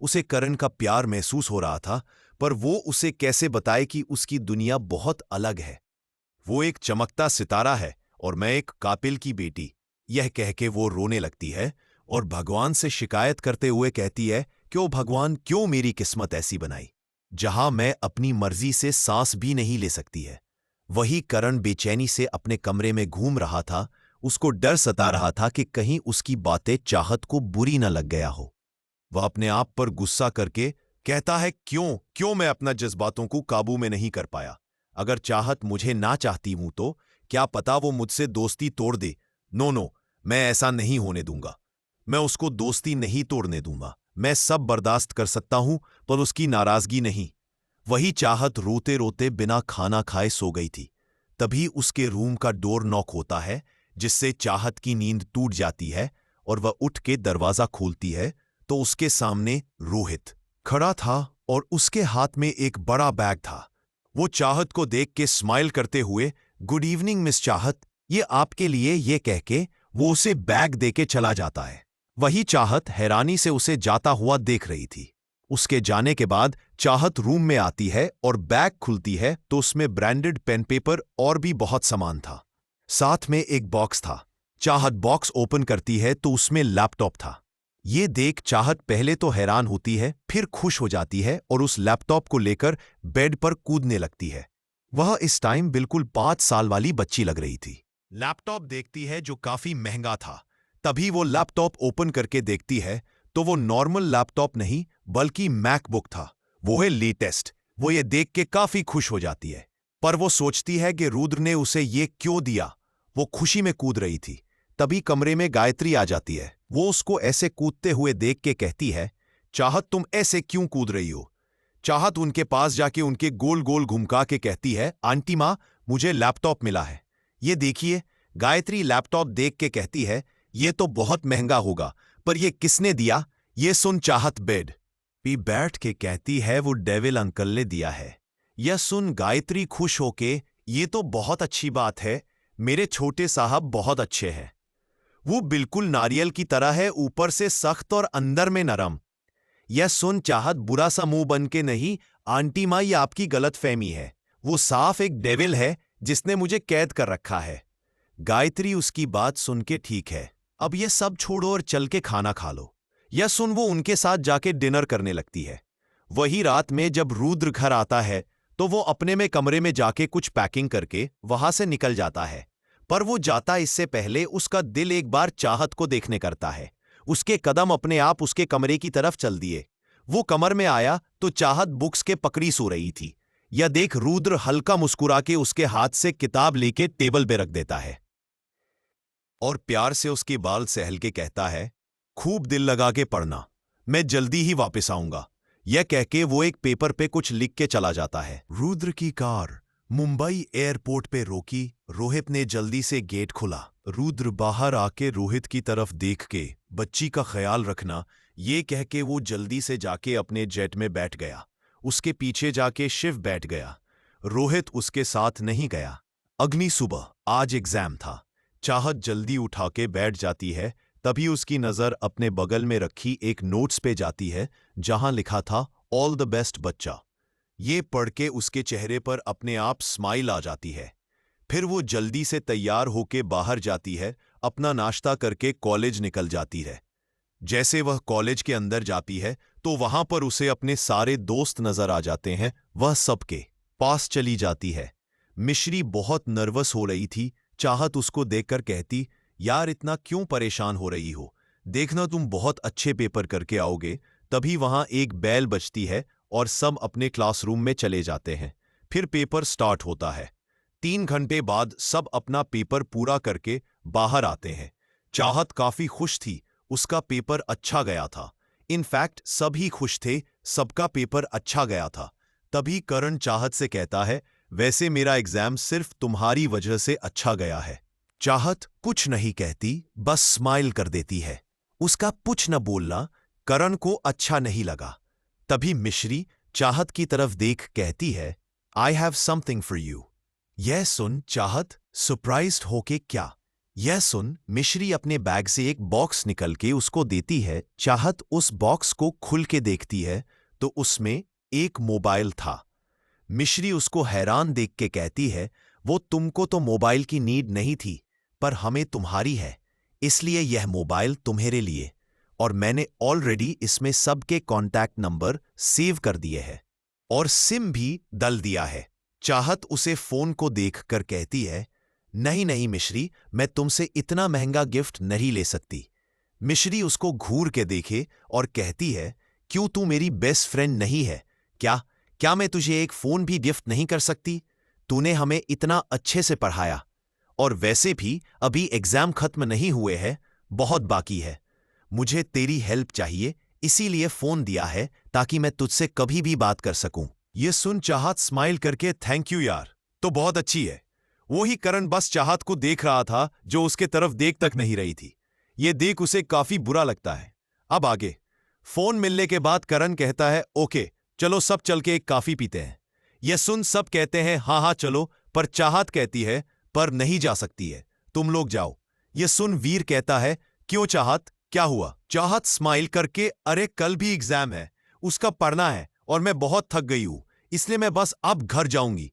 उसे करण का प्यार महसूस हो रहा था, पर वो उसे कैसे बताए कि उसकी दुनिया बहुत अलग है। वो एक चमकता सितारा है और मैं एक कातिल की बेटी। यह कह के वो रोने लगती है और भगवान से शिकायत करते हुए कहती है, क्यों भगवान, क्यों मेरी किस्मत ऐसी बनाई, जहां मैं अपनी मर्जी से सांस भी नहीं ले सकती है। वही करण बेचैनी से अपने कमरे में घूम रहा था। उसको डर सता रहा था कि कहीं उसकी बातें चाहत को बुरी न लग गया हो। वह अपने आप पर गुस्सा करके कहता है, क्यों मैं अपना जज्बातों को काबू में नहीं कर पाया। अगर चाहत मुझे ना चाहती हूं तो क्या पता वो मुझसे दोस्ती तोड़ दे। नो, मैं ऐसा नहीं होने दूंगा। मैं उसको दोस्ती नहीं तोड़ने दूंगा। मैं सब बर्दाश्त कर सकता हूं, पर उसकी नाराजगी नहीं। वही चाहत रोते रोते बिना खाना खाए सो गई थी। तभी उसके रूम का डोर नॉक होता है, जिससे चाहत की नींद टूट जाती है और वह उठ के दरवाजा खोलती है तो उसके सामने रोहित खड़ा था और उसके हाथ में एक बड़ा बैग था। वो चाहत को देख के स्माइल करते हुए, गुड इवनिंग मिस चाहत, ये आपके लिए, ये कह के वो उसे बैग दे के चला जाता है। वही चाहत हैरानी से उसे जाता हुआ देख रही थी। उसके जाने के बाद चाहत रूम में आती है और बैग खुलती है तो उसमें ब्रांडेड पेन पेपर और भी बहुत सामान था। साथ में एक बॉक्स था। चाहत बॉक्स ओपन करती है तो उसमें लैपटॉप था। ये देख चाहत पहले तो हैरान होती है, फिर खुश हो जाती है और उस लैपटॉप को लेकर बेड पर कूदने लगती है। वह इस टाइम बिल्कुल 5 साल वाली बच्ची लग रही थी। लैपटॉप देखती है जो काफी महंगा था। तभी वो लैपटॉप ओपन करके देखती है तो वो नॉर्मल लैपटॉप नहीं बल्कि मैकबुक था। वो है लेटेस्ट। वो ये देख के काफी खुश हो जाती है, पर वो सोचती है कि रुद्र ने उसे ये क्यों दिया। वो खुशी में कूद रही थी। तभी कमरे में गायत्री आ जाती है। वो उसको ऐसे कूदते हुए देख के कहती है, चाहत तुम ऐसे क्यों कूद रही हो। चाहत उनके पास जाके उनके गोल गोल घुमका के कहती है, आंटी माँ, मुझे लैपटॉप मिला है, ये देखिए। गायत्री लैपटॉप देख के कहती है, ये तो बहुत महंगा होगा, पर ये किसने दिया। ये सुन चाहत बेड पे बैठ के कहती है, वो डेविल अंकल ने दिया है। यह सुन गायत्री खुश होके, ये तो बहुत अच्छी बात है, मेरे छोटे साहब बहुत अच्छे हैं। वो बिल्कुल नारियल की तरह है, ऊपर से सख्त और अंदर में नरम। यह सुन चाहत बुरा सा मुंह बन के, नहीं आंटी माँ, ये आपकी गलतफहमी है, वो साफ एक डेविल है जिसने मुझे कैद कर रखा है। गायत्री उसकी बात सुन के, ठीक है, अब ये सब छोड़ो और चल के खाना खा लो। यह सुन वो उनके साथ जाके डिनर करने लगती है। वही रात में जब रुद्र घर आता है तो वो अपने में कमरे में जाके कुछ पैकिंग करके वहां से निकल जाता है। पर वो जाता इससे पहले उसका दिल एक बार चाहत को देखने करता है। उसके कदम अपने आप उसके कमरे की तरफ चल दिए। वो कमर में आया तो चाहत बुक्स के पकड़ी सो रही थी। यह देख रुद्र हल्का मुस्कुरा के उसके हाथ से किताब लेके टेबल पे रख देता है और प्यार से उसके बाल सहल के कहता है, खूब दिल लगा के पढ़ना, मैं जल्दी ही वापस आऊंगा। यह कह के वो एक पेपर पे कुछ लिख के चला जाता है। रुद्र की कार मुंबई एयरपोर्ट पे रोकी। रोहित ने जल्दी से गेट खोला। रुद्र बाहर आके रोहित की तरफ देख के, बच्ची का ख्याल रखना, ये कह के वो जल्दी से जाके अपने जेट में बैठ गया। उसके पीछे जाके शिव बैठ गया। रोहित उसके साथ नहीं गया। अगली सुबह आज एग्जाम था। चाहत जल्दी उठा के बैठ जाती है। तभी उसकी नजर अपने बगल में रखी एक नोट्स पे जाती है, जहां लिखा था, ऑल द बेस्ट बच्चा। ये पढ़ के उसके चेहरे पर अपने आप स्माइल आ जाती है। फिर वो जल्दी से तैयार होके बाहर जाती है, अपना नाश्ता करके कॉलेज निकल जाती है। जैसे वह कॉलेज के अंदर जाती है तो वहां पर उसे अपने सारे दोस्त नजर आ जाते हैं। वह सबके पास चली जाती है। मिश्री बहुत नर्वस हो रही थी। चाहत उसको देखकर कहती, यार इतना क्यों परेशान हो रही हो, देखना तुम बहुत अच्छे पेपर करके आओगे। तभी वहां एक बेल बजती है और सब अपने क्लासरूम में चले जाते हैं। फिर पेपर स्टार्ट होता है। 3 घंटे बाद सब अपना पेपर पूरा करके बाहर आते हैं। चाहत काफी खुश थी, उसका पेपर अच्छा गया था। इनफैक्ट सभी खुश थे, सबका पेपर अच्छा गया था। तभी करण चाहत से कहता है, वैसे मेरा एग्जाम सिर्फ तुम्हारी वजह से अच्छा गया है। चाहत कुछ नहीं कहती, बस स्माइल कर देती है। उसका कुछ न बोलना करण को अच्छा नहीं लगा। तभी मिश्री चाहत की तरफ देख कहती है, I have something for you. यह सुन चाहत सरप्राइज्ड होके क्या? यह सुन मिश्री अपने बैग से एक बॉक्स निकल के उसको देती है। चाहत उस बॉक्स को खुल के देखती है तो उसमें एक मोबाइल था। मिश्री उसको हैरान देख के कहती है, वो तुमको तो मोबाइल की नीड नहीं थी, पर हमें तुम्हारी है, इसलिए यह मोबाइल तुम्हारे लिए, और मैंने ऑलरेडी इसमें सबके कॉन्टैक्ट नंबर सेव कर दिए हैं और सिम भी डाल दिया है। चाहत उसे फोन को देखकर कहती है, नहीं नहीं मिश्री, मैं तुमसे इतना महंगा गिफ्ट नहीं ले सकती। मिश्री उसको घूर के देखे और कहती है, क्यों तू मेरी बेस्ट फ्रेंड नहीं है क्या? क्या मैं तुझे एक फोन भी गिफ्ट नहीं कर सकती? तूने हमें इतना अच्छे से पढ़ाया, और वैसे भी अभी एग्जाम खत्म नहीं हुए हैं, बहुत बाकी है। मुझे तेरी हेल्प चाहिए, इसीलिए फोन दिया है ताकि मैं तुझसे कभी भी बात कर सकूं। ये सुन चाहत स्माइल करके, थैंक यू यार, तो बहुत अच्छी है। वो ही करण बस चाहत को देख रहा था, जो उसके तरफ देख तक नहीं रही थी। ये देख उसे काफी बुरा लगता है। अब आगे फोन मिलने के बाद करण कहता है, ओके चलो सब चल के एक कॉफी पीते हैं। यह सुन सब कहते हैं, हाँ हाँ चलो, पर चाहत कहती है, पर नहीं जा सकती है, तुम लोग जाओ। यह सुन वीर कहता है, क्यों चाहत, क्या हुआ? चाहत स्माइल करके, अरे कल भी एग्जाम है, उसका पढ़ना है और मैं बहुत थक गई हूं, इसलिए मैं बस अब घर जाऊंगी।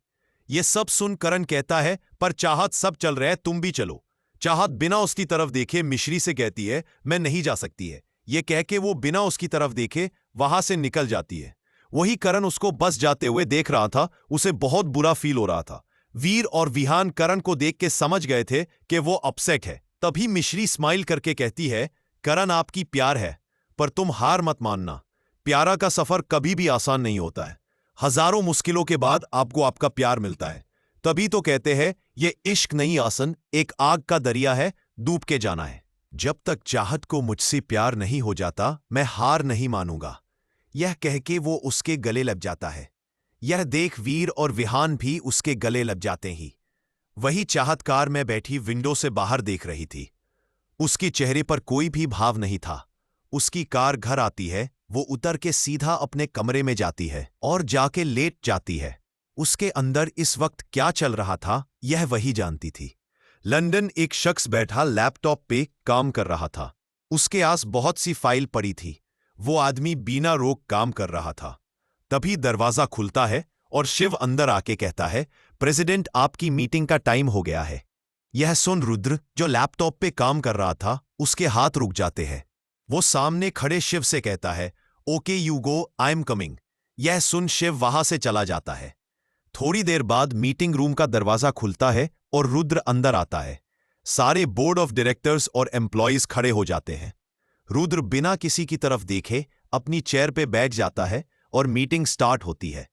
ये सब सुन करण कहता है, पर चाहत सब चल रहे हैं, तुम भी चलो। चाहत बिना उसकी तरफ देखे मिश्री से कहती है, मैं नहीं जा सकती है। ये कह के वो बिना उसकी तरफ देखे वहां से निकल जाती है। वही करण उसको बस जाते हुए देख रहा था, उसे बहुत बुरा फील हो रहा था। वीर और विहान करण को देख के समझ गए थे कि वो अपसेट है। तभी मिश्री स्माइल करके कहती है, करण आपकी प्यार है, पर तुम हार मत मानना। प्यारा का सफर कभी भी आसान नहीं होता है। हजारों मुश्किलों के बाद आपको आपका प्यार मिलता है। तभी तो कहते हैं, ये इश्क नहीं आसन, एक आग का दरिया है, डूब के जाना है। जब तक चाहत को मुझसे प्यार नहीं हो जाता, मैं हार नहीं मानूंगा। यह कह के वो उसके गले लग जाता है। यह देख वीर और विहान भी उसके गले लग जाते ही। वही चाहत कार में बैठी विंडो से बाहर देख रही थी। उसके चेहरे पर कोई भी भाव नहीं था। उसकी कार घर आती है, वो उतर के सीधा अपने कमरे में जाती है और जाके लेट जाती है। उसके अंदर इस वक्त क्या चल रहा था, यह वही जानती थी। लंदन एक शख्स बैठा लैपटॉप पे काम कर रहा था। उसके आस बहुत सी फाइल पड़ी थी। वो आदमी बिना रोक काम कर रहा था। तभी दरवाजा खुलता है और शिव अंदर आके कहता है, प्रेसिडेंट आपकी मीटिंग का टाइम हो गया है। यह सुन रुद्र, जो लैपटॉप पे काम कर रहा था, उसके हाथ रुक जाते हैं। वो सामने खड़े शिव से कहता है, okay you go, I am coming. यह सुन शिव वहां से चला जाता है। थोड़ी देर बाद मीटिंग रूम का दरवाजा खुलता है और रुद्र अंदर आता है। सारे बोर्ड ऑफ डायरेक्टर्स और एम्प्लॉयज खड़े हो जाते हैं। रुद्र बिना किसी की तरफ देखे अपनी चेयर पे बैठ जाता है और मीटिंग स्टार्ट होती है।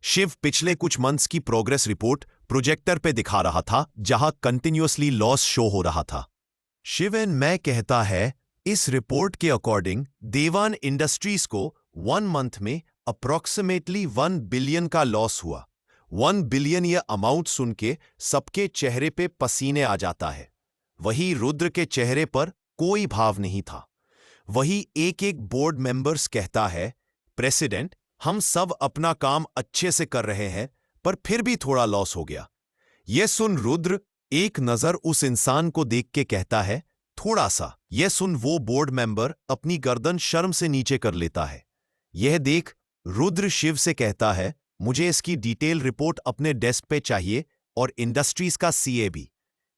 शिव पिछले कुछ मंथ्स की प्रोग्रेस रिपोर्ट प्रोजेक्टर पे दिखा रहा था, जहां कंटिन्यूअसली लॉस शो हो रहा था। शिव एंड मैं कहता है, इस रिपोर्ट के अकॉर्डिंग देवान इंडस्ट्रीज को 1 मंथ में अप्रॉक्सीमेटली 1 बिलियन का लॉस हुआ। 1 बिलियन यह अमाउंट सुन के सबके चेहरे पे पसीने आ जाता है। वही रुद्र के चेहरे पर कोई भाव नहीं था। वही एक एक बोर्ड मेंबर्स कहता है, प्रेसिडेंट हम सब अपना काम अच्छे से कर रहे हैं, पर फिर भी थोड़ा लॉस हो गया। यह सुन रुद्र एक नजर उस इंसान को देख के कहता है, थोड़ा सा। यह सुन वो बोर्ड मेंबर अपनी गर्दन शर्म से नीचे कर लेता है। यह देख रुद्र शिव से कहता है, मुझे इसकी डिटेल रिपोर्ट अपने डेस्क पे चाहिए और इंडस्ट्रीज का सीए भी।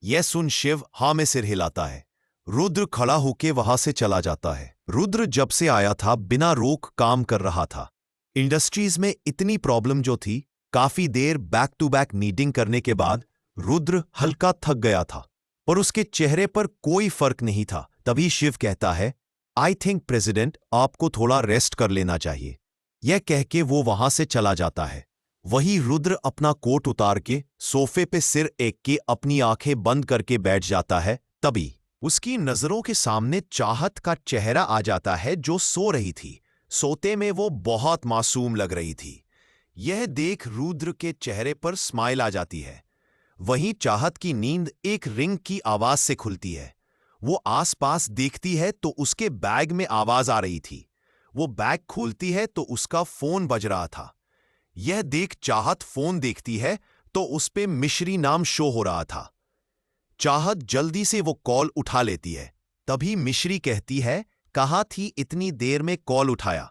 यह सुन शिव हाँ में सिर हिलाता है। रुद्र खड़ा होके वहां से चला जाता है। रुद्र जब से आया था बिना रोक काम कर रहा था। इंडस्ट्रीज में इतनी प्रॉब्लम जो थी, काफी देर बैक टू बैक मीटिंग करने के बाद रुद्र हल्का थक गया था, पर उसके चेहरे पर कोई फर्क नहीं था। तभी शिव कहता है, आई थिंक प्रेसिडेंट आपको थोड़ा रेस्ट कर लेना चाहिए। यह कह के वो वहां से चला जाता है। वही रुद्र अपना कोट उतार के सोफे पे सिर एक के अपनी आंखें बंद करके बैठ जाता है। तभी उसकी नजरों के सामने चाहत का चेहरा आ जाता है, जो सो रही थी। सोते में वो बहुत मासूम लग रही थी। यह देख रुद्र के चेहरे पर स्माइल आ जाती है। वहीं चाहत की नींद एक रिंग की आवाज से खुलती है। वो आसपास देखती है तो उसके बैग में आवाज आ रही थी। वो बैग खोलती है तो उसका फोन बज रहा था। यह देख चाहत फोन देखती है तो उस पे मिश्री नाम शो हो रहा था। चाहत जल्दी से वो कॉल उठा लेती है। तभी मिश्री कहती है, कहाँ थी इतनी देर में कॉल उठाया।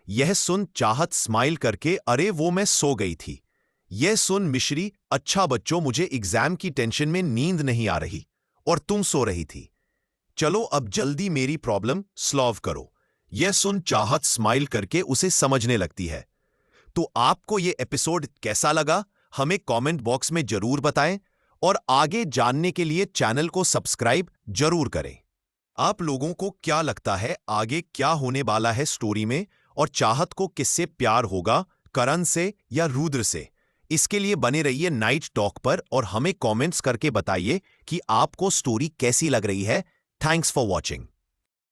यह सुन चाहत स्माइल करके, अरे वो मैं सो गई थी। यह सुन मिश्री, अच्छा बच्चों मुझे एग्जाम की टेंशन में नींद नहीं आ रही और तुम सो रही थी। चलो अब जल्दी मेरी प्रॉब्लम सॉल्व करो। यह सुन चाहत स्माइल करके उसे समझने लगती है। तो आपको ये एपिसोड कैसा लगा हमें कमेंट बॉक्स में जरूर बताएं और आगे जानने के लिए चैनल को सब्सक्राइब जरूर करें। आप लोगों को क्या लगता है आगे क्या होने वाला है स्टोरी में, और चाहत को किससे प्यार होगा, करण से या रुद्र से? इसके लिए बने रहिए नाइट टॉक पर और हमें कमेंट्स करके बताइए कि आपको स्टोरी कैसी लग रही है। Thanks for watching.